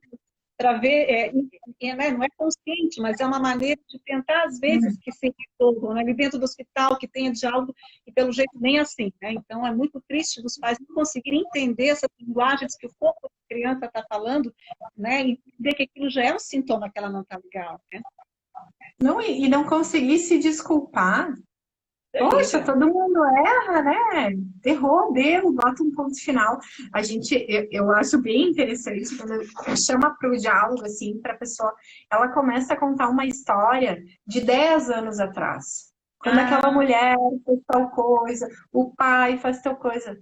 B: para ver, né, não é consciente, mas é uma maneira de tentar, às vezes, que se resolvam, né, ali dentro do hospital, que tenha diálogo, e pelo jeito nem assim, né? Então é muito triste dos pais não conseguirem entender essas linguagens que o corpo da criança está falando, né, e entender que aquilo já é um sintoma que ela não está legal, né?
C: Não, e não conseguir se desculpar. Poxa, todo mundo erra, né? Errou, deu, bota um ponto final. Eu acho bem interessante quando chama para o diálogo, assim, para a pessoa, ela começa a contar uma história de 10 anos atrás. Quando aquela mulher fez tal coisa, o pai faz tal coisa.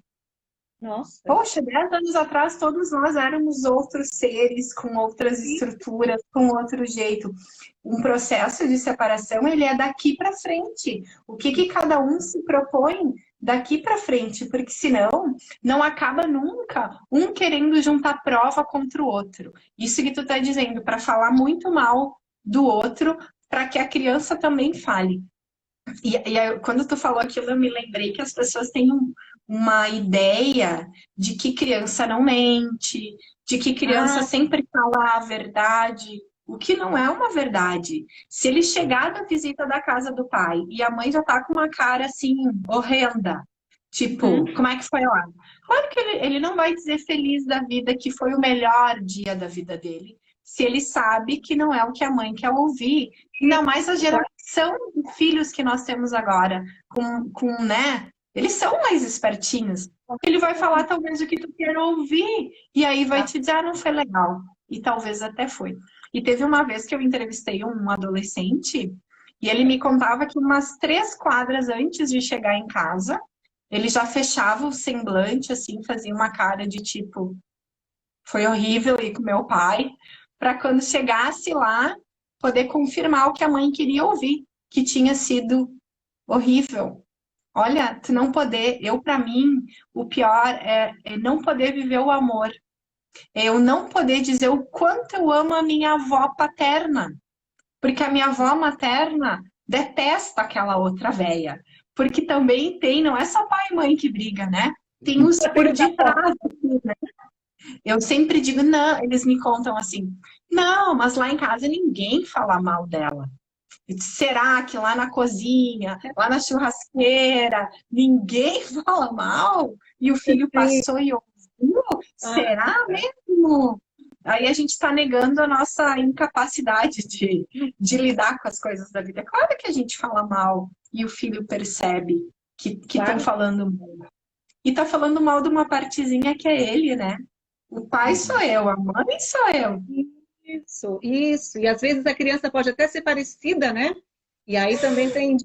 B: Nossa.
C: Poxa, 10 anos atrás todos nós éramos outros seres, com outras estruturas, com outro jeito. Um processo de separação, ele é daqui para frente. O que cada um se propõe daqui para frente, porque senão não acaba nunca um querendo juntar prova contra o outro. Isso que tu está dizendo, para falar muito mal do outro, para que a criança também fale. E quando tu falou aquilo, eu me lembrei que as pessoas têm uma ideia de que criança não mente, de que criança sempre fala a verdade, o que não é uma verdade. Se ele chegar da visita da casa do pai e a mãe já tá com uma cara assim, horrenda, tipo, como é que foi lá? Claro que ele não vai dizer feliz da vida que foi o melhor dia da vida dele, se ele sabe que não é o que a mãe quer ouvir. Ainda mais a geração de filhos que nós temos agora, né? Eles são mais espertinhos. Ele vai falar talvez o que tu quer ouvir, e aí vai te dizer, não foi legal. E talvez até foi. E teve uma vez que eu entrevistei um adolescente, e ele me contava que umas 3 quadras antes de chegar em casa, ele já fechava o semblante, assim, fazia uma cara de tipo, Foi horrível ir com meu pai, para quando chegasse lá, poder confirmar o que a mãe queria ouvir, que tinha sido horrível. Olha, tu não poder, para mim, o pior é não poder viver o amor. É eu não poder dizer o quanto eu amo a minha avó paterna. Porque a minha avó materna detesta aquela outra véia. Porque também tem, não é só pai e mãe que briga, né? Tem os por detrás, assim, né? Eu sempre digo, não, eles me contam assim, não, mas lá em casa ninguém fala mal dela. Será que lá na cozinha, lá na churrasqueira, ninguém fala mal? E o filho passou e ouviu? Será mesmo? Aí a gente está negando a nossa incapacidade de lidar com as coisas da vida. Claro que a gente fala mal e o filho percebe que estão falando mal. E está falando mal de uma partezinha que é ele, né? O pai sou eu, a mãe sou eu.
B: Isso. E às vezes a criança pode até ser parecida, né? E aí também tem,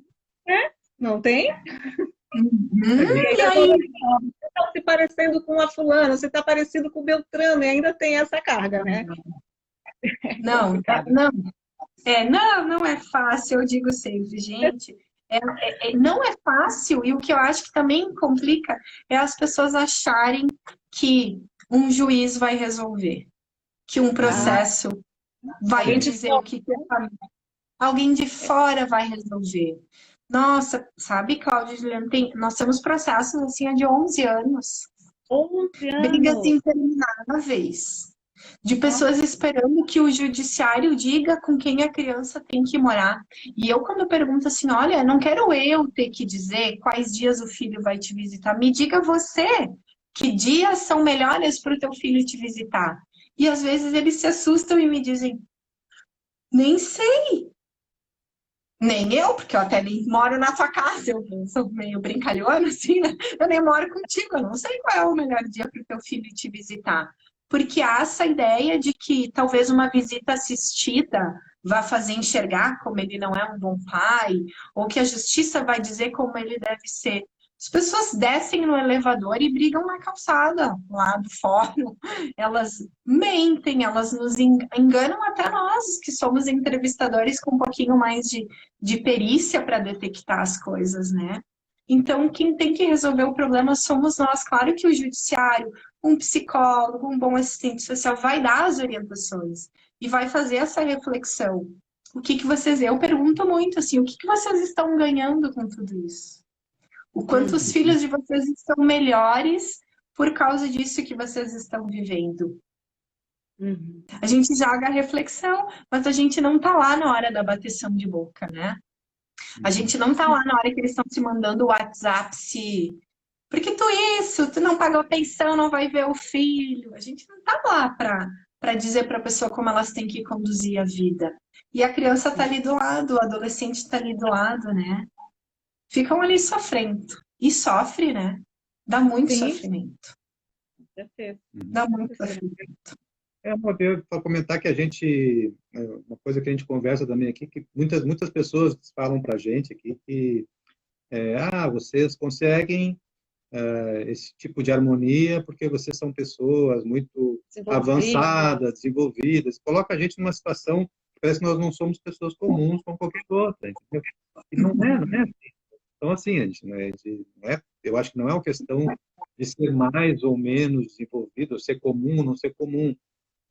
B: né? Não tem?
C: E aí?
B: Você está se parecendo com a fulana, você está parecido com o Beltrano, e ainda tem essa carga, né?
C: Não, não é fácil, eu digo sempre, gente. Não é fácil, e o que eu acho que também complica é as pessoas acharem que um juiz vai resolver, que um processo vai dizer o que alguém de fora vai resolver. Nossa, sabe, Cláudia e Juliana, nós temos processos assim de 11 anos.
B: 11 anos.
C: Brigas intermináveis. De pessoas esperando que o judiciário diga com quem a criança tem que morar. E eu, quando pergunto assim, olha, não quero eu ter que dizer quais dias o filho vai te visitar. Me diga você que dias são melhores para o teu filho te visitar. E às vezes eles se assustam e me dizem, nem sei. Nem eu, porque eu até nem moro na tua casa, eu sou meio brincalhona, assim, né? Eu nem moro contigo, eu não sei qual é o melhor dia para o teu filho te visitar. Porque há essa ideia de que talvez uma visita assistida vá fazer enxergar como ele não é um bom pai, ou que a justiça vai dizer como ele deve ser. As pessoas descem no elevador e brigam na calçada, lá do fórum. Elas mentem, elas nos enganam até nós, que somos entrevistadores com um pouquinho mais de perícia para detectar as coisas, né? Então, quem tem que resolver o problema somos nós. Claro que o judiciário, um psicólogo, um bom assistente social vai dar as orientações e vai fazer essa reflexão. O que vocês... Eu pergunto muito, assim, o que vocês estão ganhando com tudo isso? O quanto os filhos de vocês estão melhores por causa disso que vocês estão vivendo? A gente joga a reflexão, mas a gente não tá lá na hora da bateção de boca, né? A gente não tá lá na hora que eles estão se mandando o WhatsApp porque tu não pagou a pensão, não vai ver o filho. A gente não tá lá para dizer para a pessoa como elas têm que conduzir a vida. E a criança tá ali do lado, o adolescente tá ali do lado, né? Ficam ali sofrendo. E sofre, né? Dá muito sofrimento. Dá muito sofrimento.
A: Para comentar que uma coisa que a gente conversa também aqui, que muitas pessoas falam para a gente aqui que vocês conseguem esse tipo de harmonia porque vocês são pessoas muito avançadas, desenvolvidas. Coloca a gente numa situação que parece que nós não somos pessoas comuns como qualquer outra, entendeu? E não é assim. Então, assim, eu acho que não é uma questão de ser mais ou menos desenvolvido, ser comum ou não ser comum.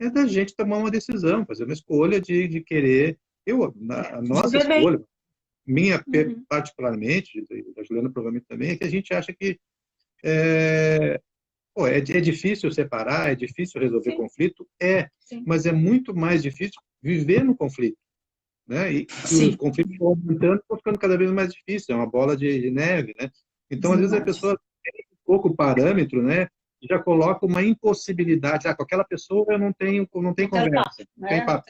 A: É da gente tomar uma decisão, fazer uma escolha de querer. A nossa escolha, minha particularmente, da Juliana provavelmente também, é que a gente acha que é difícil separar, é difícil resolver conflito, mas é muito mais difícil viver no conflito. Né? E os conflitos vão aumentando, vão ficando cada vez mais difícil, é uma bola de neve, né? Então, às vezes, a pessoa tem um pouco parâmetro, né? E já coloca uma impossibilidade. Com aquela pessoa eu não tenho conversa. Não tem papo.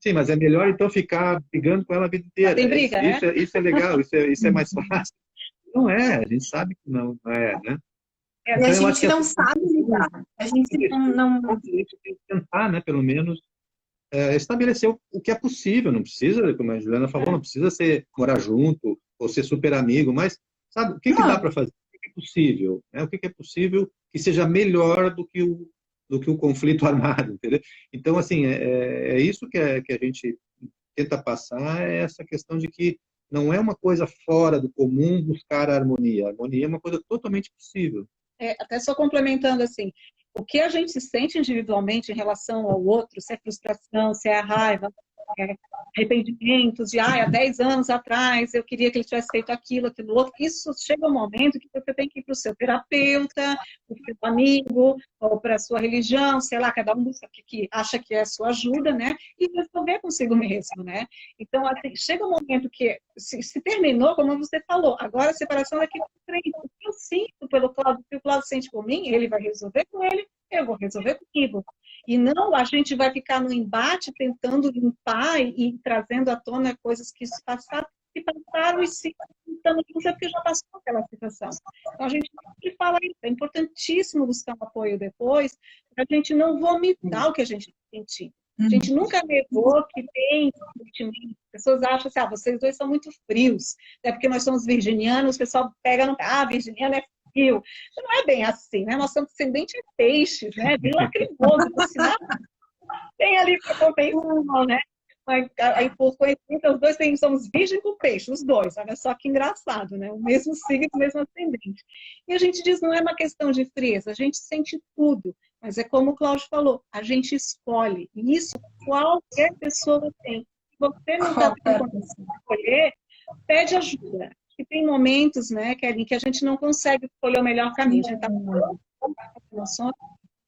A: Sim, mas é melhor, então, ficar brigando com ela a vida inteira.
B: Tem briga, né?
A: Isso é legal, isso é mais fácil. Não é, a gente sabe que não é, né?
C: Então, a gente não sabe lidar. A gente não...
A: A gente tem que tentar, né, pelo menos, estabelecer o que é possível. Não precisa, como a Juliana falou, não precisa morar junto ou ser super amigo, mas sabe o que dá para fazer? O que é possível? Né? O que é possível que seja melhor do que do que o conflito armado, entendeu? Então, assim, é isso que a gente tenta passar, é essa questão de que não é uma coisa fora do comum buscar a harmonia. A harmonia é uma coisa totalmente possível.
B: Até só complementando assim, o que a gente sente individualmente em relação ao outro, se é frustração, se é raiva, é arrependimentos de, há 10 anos atrás eu queria que ele tivesse feito aquilo, aquilo outro, isso chega um momento que você tem que ir para o seu terapeuta, para o seu amigo, ou para a sua religião, sei lá, cada um busca o que acha que é a sua ajuda, né? E resolver consigo mesmo, né? Então, assim, chega um momento que se terminou, como você falou, agora a separação daqui para frente. O que eu sinto pelo Cláudio, o que o Cláudio sente por mim, ele vai resolver com ele, eu vou resolver comigo. E não a gente vai ficar no embate tentando limpar e trazendo à tona coisas que se passaram e se estamos juntos é porque já passou aquela situação. Então a gente sempre fala isso, é importantíssimo buscar um apoio depois, para a gente não vomitar o que a gente está sentindo. A gente nunca negou que tem sentimento. As pessoas acham assim, vocês dois são muito frios. É porque nós somos virginianos, o pessoal pega no... virginiano é frio. Não é bem assim, né? Nós somos descendentes de peixes, né? Bem lacrimoso, por sinal. Tem ali para compensar, né? Aí, por coincidência, os dois somos virgem com peixe, os dois. Olha só que engraçado, né? O mesmo signo, o mesmo ascendente. E a gente diz, não é uma questão de frieza, a gente sente tudo. Mas é como o Cláudio falou, a gente escolhe. E isso qualquer pessoa tem. Se você não está tendo escolher, pede ajuda. E tem momentos, né, Kelly, que a gente não consegue escolher o melhor caminho. A gente está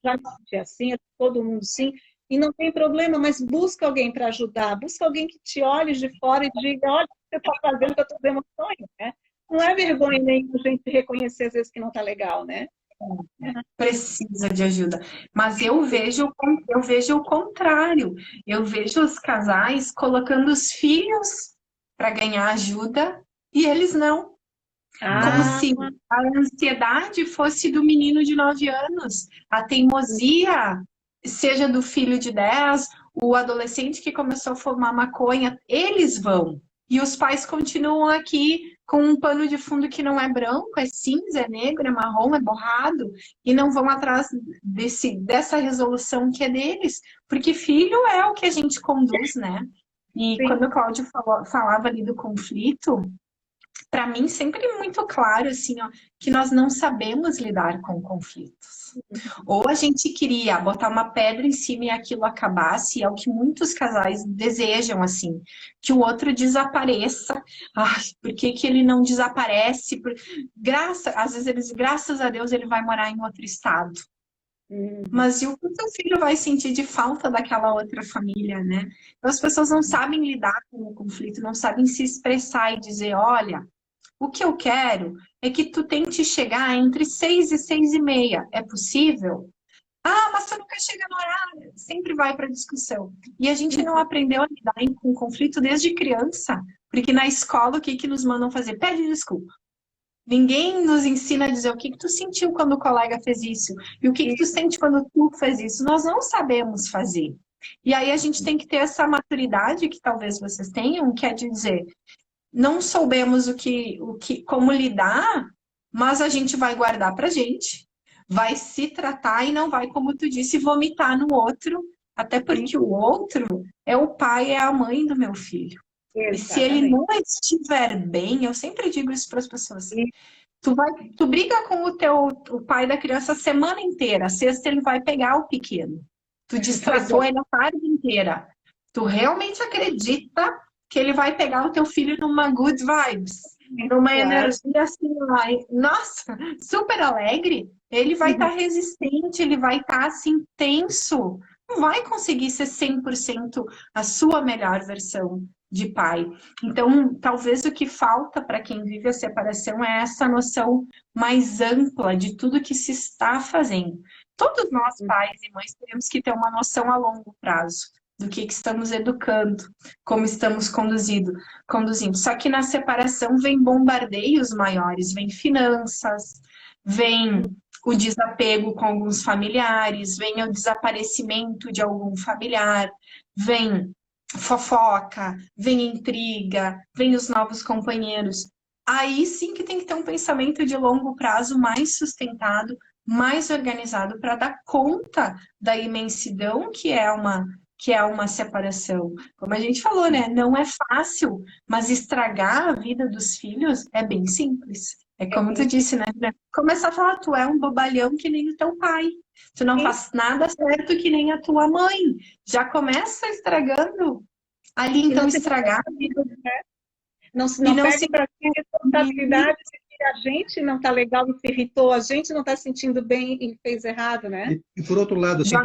B: já é assim, é todo mundo sim, e não tem problema, mas busca alguém para ajudar, busca alguém que te olhe de fora e diga, olha o que você está fazendo que eu estou vendo sonho, né? Não é vergonha nenhuma a gente reconhecer às vezes que não está legal, né?
C: Precisa de ajuda. Mas eu vejo o contrário. Eu vejo os casais colocando os filhos para ganhar ajuda e eles não. Como se a ansiedade fosse do menino de 9 anos, a teimosia seja do filho de 10, o adolescente que começou a fumar maconha, eles vão. E os pais continuam aqui com um pano de fundo que não é branco, é cinza, é negro, é marrom, é borrado, e não vão atrás dessa resolução que é deles, porque filho é o que a gente conduz, né? E sim, quando o Cláudio falava ali do conflito, para mim sempre muito claro assim, ó, que nós não sabemos lidar com conflitos. Ou a gente queria botar uma pedra em cima e aquilo acabasse, é o que muitos casais desejam, assim, que o outro desapareça. Ai, por que que ele não desaparece? Às vezes graças a Deus, ele vai morar em outro estado. Mas e o que o seu filho vai sentir de falta daquela outra família, né? Então as pessoas não sabem lidar com o conflito, não sabem se expressar e dizer, olha, o que eu quero é que tu tente chegar entre 6 e 6:30. É possível? Mas tu nunca chega no horário. Sempre vai para discussão. E a gente não aprendeu a lidar com conflito desde criança. Porque na escola, o que nos mandam fazer? Pede desculpa. Ninguém nos ensina a dizer o que tu sentiu quando o colega fez isso. E o que tu sente quando tu fez isso. Nós não sabemos fazer. E aí a gente tem que ter essa maturidade que talvez vocês tenham, que é de dizer... Não soubemos como lidar, mas a gente vai guardar pra gente, vai se tratar e não vai, como tu disse, vomitar no outro, até porque o outro é o pai, é a mãe do meu filho. Exatamente. E se ele não estiver bem, eu sempre digo isso para as pessoas, tu briga com o pai da criança a semana inteira, a sexta ele vai pegar o pequeno, tu destratou ele a tarde inteira, tu realmente acredita que ele vai pegar o teu filho numa good vibes, numa energia assim, nossa, super alegre, ele vai estar resistente, ele vai estar assim, tenso, não vai conseguir ser 100% a sua melhor versão de pai. Então, talvez o que falta para quem vive a separação é essa noção mais ampla de tudo que se está fazendo. Todos nós, pais e mães, temos que ter uma noção a longo prazo do que estamos educando, como estamos conduzindo. Só que na separação vem bombardeios maiores, vem finanças, vem o desapego com alguns familiares, vem o desaparecimento de algum familiar, vem fofoca, vem intriga, vem os novos companheiros. Aí sim que tem que ter um pensamento de longo prazo mais sustentado mais organizado para dar conta da imensidão que é uma separação. Como a gente falou, né? Não é fácil, mas estragar a vida dos filhos é bem simples. É como tu disse, né? Começar a falar, tu é um bobalhão que nem o teu pai. Tu não faz nada certo que nem a tua mãe. Já começa estragando. Ali, então, estragar a vida.
B: Não perde para a responsabilidade de que a gente não está legal e se irritou, a gente não está se sentindo bem e fez errado, né?
A: E por outro lado, assim,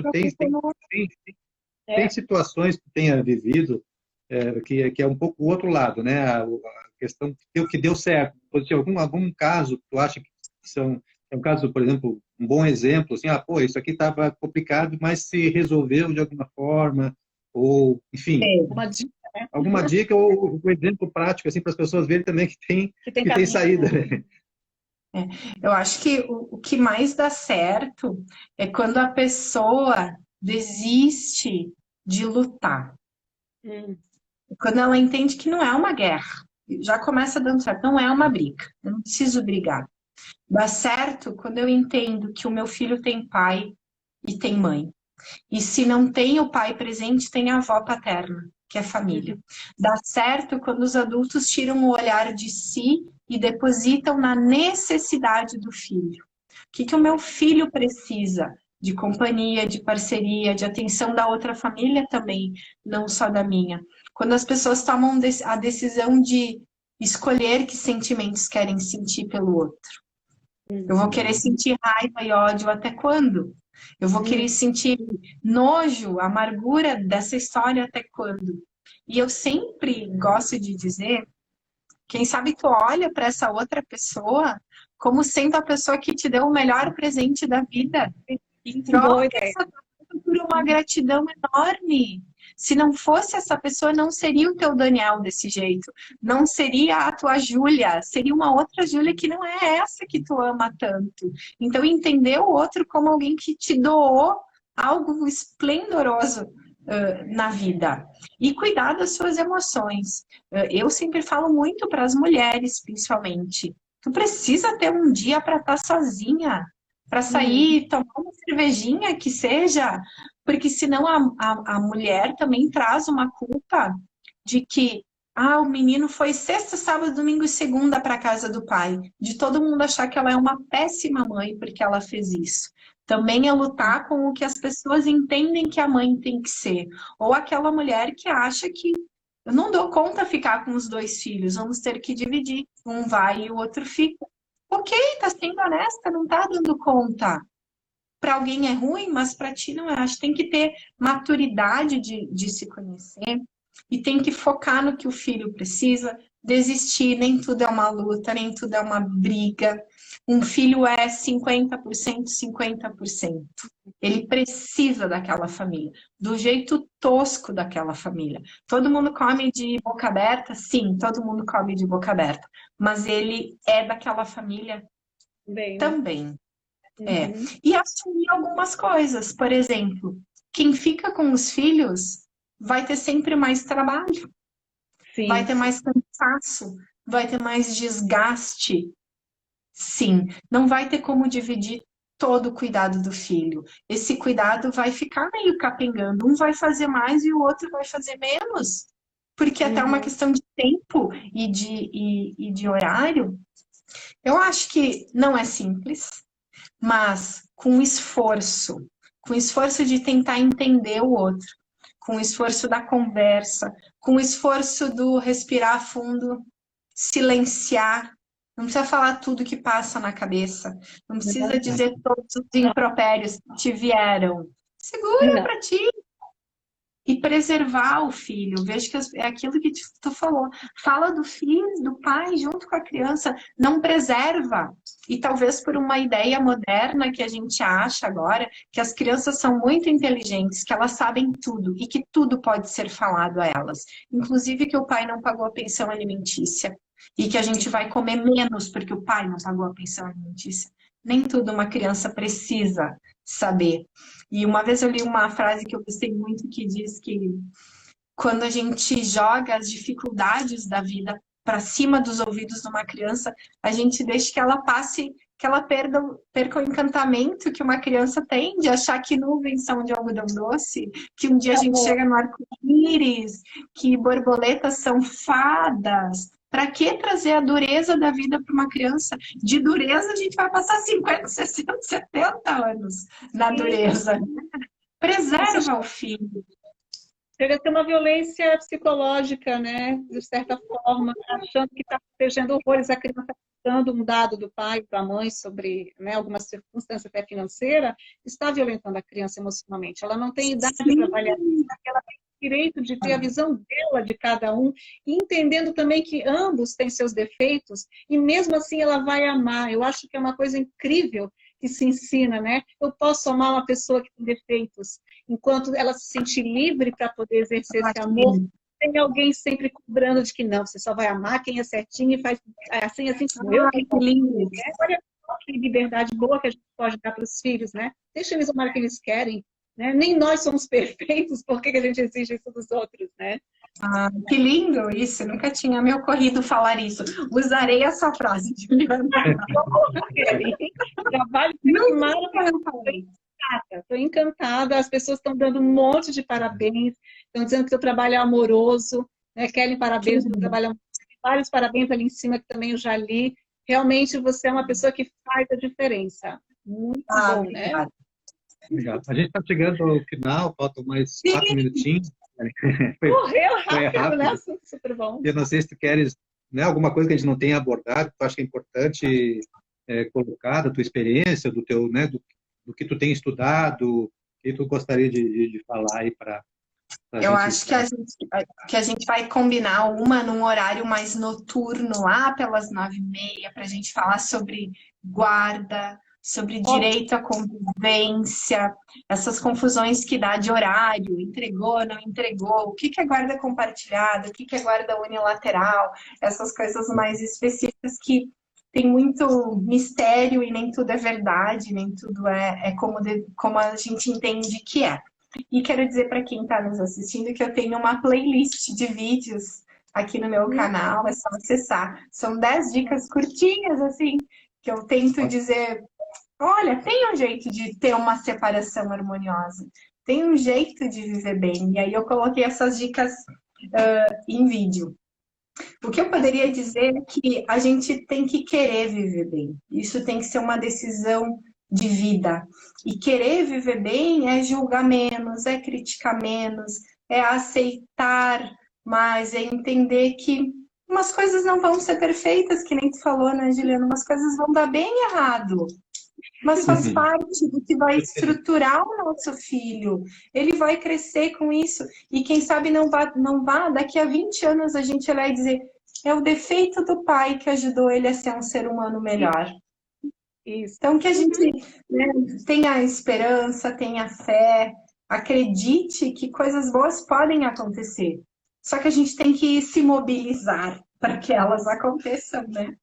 A: tem situações que tenha vivido que é um pouco o outro lado, né? A questão que deu certo. Se algum caso que tu acha que é um caso, por exemplo, um bom exemplo, assim, pô, isso aqui estava complicado, mas se resolveu de alguma forma, ou, enfim,
B: uma dica, né?
A: Alguma dica ou um exemplo prático, assim, para as pessoas verem também que tem saída, né?
C: Eu acho que o que mais dá certo é quando a pessoa desiste de lutar. Quando ela entende que não é uma guerra. Já começa dando certo, não é uma briga. Eu não preciso brigar. Dá certo quando eu entendo que o meu filho tem pai e tem mãe. E se não tem o pai presente, tem a avó paterna, que é família. Dá certo quando os adultos tiram o olhar de si e depositam na necessidade do filho. O que o meu filho precisa? De companhia, de parceria, de atenção da outra família também, não só da minha. Quando as pessoas tomam a decisão de escolher que sentimentos querem sentir pelo outro. Eu vou querer sentir raiva e ódio até quando? Eu vou querer sentir nojo, amargura dessa história até quando? E eu sempre gosto de dizer, quem sabe tu olha para essa outra pessoa como sendo a pessoa que te deu o melhor presente da vida. Em troca por uma gratidão enorme. Se não fosse essa pessoa, não seria o teu Daniel desse jeito. Não seria a tua Júlia. Seria uma outra Júlia que não é essa que tu ama tanto. Então, entender o outro como alguém que te doou algo esplendoroso na vida. E cuidar das suas emoções. Eu sempre falo muito para as mulheres, principalmente. Tu precisa ter um dia para estar sozinha, para sair, tomar uma cervejinha que seja, porque senão a mulher também traz uma culpa de que o menino foi sexta, sábado, domingo e segunda para a casa do pai, de todo mundo achar que ela é uma péssima mãe porque ela fez isso. Também é lutar com o que as pessoas entendem que a mãe tem que ser. Ou aquela mulher que acha que eu não dou conta ficar com os dois filhos, vamos ter que dividir. Um vai e o outro fica. Ok, tá sendo honesta, não tá dando conta. Para alguém é ruim, mas para ti não é. Acho que tem que ter maturidade de se conhecer e tem que focar no que o filho precisa, desistir, nem tudo é uma luta, nem tudo é uma briga. Um filho é 50%, 50%. Ele precisa daquela família, do jeito tosco daquela família. Todo mundo come de boca aberta? Sim, todo mundo come de boca aberta. Mas ele é daquela família também. E assumir algumas coisas. Por exemplo, quem fica com os filhos vai ter sempre mais trabalho. Sim. Vai ter mais cansaço, vai ter mais desgaste. Sim, não vai ter como dividir todo o cuidado do filho. Esse cuidado vai ficar meio capengando. Um vai fazer mais e o outro vai fazer menos. Porque até uma questão de tempo e de horário. Eu acho que não é simples, mas com esforço de tentar entender o outro, com esforço da conversa, com esforço do respirar fundo, silenciar. Não precisa falar tudo que passa na cabeça. Não precisa dizer todos os impropérios que te vieram. Segura para ti. E preservar o filho. Vejo que é aquilo que tu falou. Fala do filho, do pai, junto com a criança. Não preserva. E talvez por uma ideia moderna que a gente acha agora, que as crianças são muito inteligentes, que elas sabem tudo e que tudo pode ser falado a elas. Inclusive que o pai não pagou a pensão alimentícia. E que a gente vai comer menos porque o pai não pagou a pensão alimentícia. Nem tudo uma criança precisa saber. E uma vez eu li uma frase que eu gostei muito que diz que quando a gente joga as dificuldades da vida para cima dos ouvidos de uma criança, a gente deixa que ela passe que ela perca o encantamento que uma criança tem de achar que nuvens são de algodão doce, que um dia a gente chega no arco-íris, que borboletas são fadas. Para que trazer a dureza da vida para uma criança? De dureza a gente vai passar 50, 60, 70 anos na dureza. Preserva o filho.
B: Chega a ter uma violência psicológica, né? De certa forma, achando que está protegendo horrores. A criança dando um dado do pai para a mãe sobre, né, alguma circunstância até financeira, está violentando a criança emocionalmente. Ela não tem idade para avaliar, ela tem o direito de ter a visão dela de cada um, e entendendo também que ambos têm seus defeitos, e mesmo assim ela vai amar. Eu acho que é uma coisa incrível que se ensina, né? Eu posso amar uma pessoa que tem defeitos, enquanto ela se sentir livre para poder exercer esse amor. Tem alguém sempre cobrando de que não, você só vai amar quem é certinho e faz assim, assim como eu.
C: Que lindo.
B: Olha que liberdade boa que a gente pode dar para os filhos, né? Deixa eles amar o que eles querem, né? Nem nós somos perfeitos, por que a gente exige isso dos outros, né?
C: Ah, que lindo isso, nunca tinha me ocorrido falar isso. Usarei essa frase, Juliana.
B: Trabalho maravilhoso. Estou encantada, as pessoas estão dando um monte de parabéns, estão dizendo que o trabalho é amoroso, né? Querem parabéns pelo trabalho amoroso. Vários parabéns ali em cima que também eu já li. Realmente você é uma pessoa que faz a diferença. Muito bom, né?
A: Obrigado. A gente está chegando ao final, faltam mais 4 minutinhos.
B: Correu rápido, né? Super bom.
A: Eu não sei se tu queres, né, alguma coisa que a gente não tenha abordado, que tu acha que é importante colocar da tua experiência, do teu, né, do que tu tem estudado, que tu gostaria de falar aí para
C: eu acho que a gente vai combinar uma num horário mais noturno, lá pelas 9h30, para a gente falar sobre guarda, sobre direito à convivência, essas confusões que dá de horário, entregou, não entregou, o que é guarda compartilhada, o que é guarda unilateral, essas coisas mais específicas que tem muito mistério e nem tudo é verdade, nem tudo é como a gente entende que é. E quero dizer para quem está nos assistindo que eu tenho uma playlist de vídeos aqui no meu canal, é só acessar. São 10 dicas curtinhas, assim, que eu tento dizer, olha, tem um jeito de ter uma separação harmoniosa, tem um jeito de viver bem. E aí eu coloquei essas dicas em vídeo. O que eu poderia dizer é que a gente tem que querer viver bem. Isso tem que ser uma decisão de vida. E querer viver bem é julgar menos, é criticar menos, é aceitar mais, é entender que umas coisas não vão ser perfeitas, que nem tu falou, né, Juliana? Umas coisas vão dar bem errado. Mas faz parte do que vai estruturar o nosso filho. Ele vai crescer com isso. E quem sabe não vá daqui a 20 anos a gente vai dizer é o defeito do pai que ajudou ele a ser um ser humano melhor. Isso. Então que a gente, né, tenha esperança, tenha fé, acredite que coisas boas podem acontecer. Só que a gente tem que se mobilizar para que elas aconteçam, né?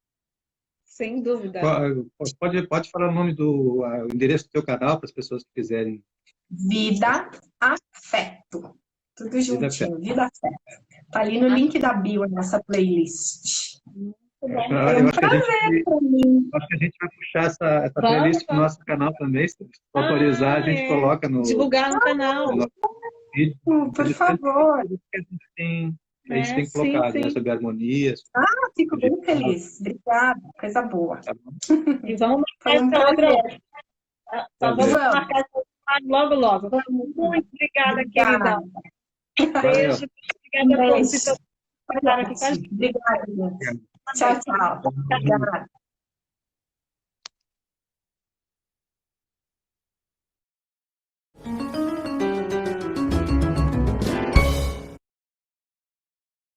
B: Sem dúvida.
A: Pode falar o nome o endereço do teu canal para as pessoas que quiserem.
C: Vida Afeto. Tudo juntinho. Vida Afeto. Tá ali no link da bio, nessa playlist. É um prazer para mim.
A: Acho que a gente vai puxar essa playlist para o nosso canal também. Se autorizar, a gente coloca no...
B: Divulgar no canal.
A: Vídeo.
C: Por favor.
A: A gente tem que colocar, né, sobre harmonias.
C: Fico bem feliz. Obrigada. Coisa boa.
A: Tá bom.
B: E vamos marcar outra. Vamos marcar logo, logo. Muito obrigada, querida. Beijo. Obrigada a todos.
C: Obrigada. Tchau, tchau. Obrigada.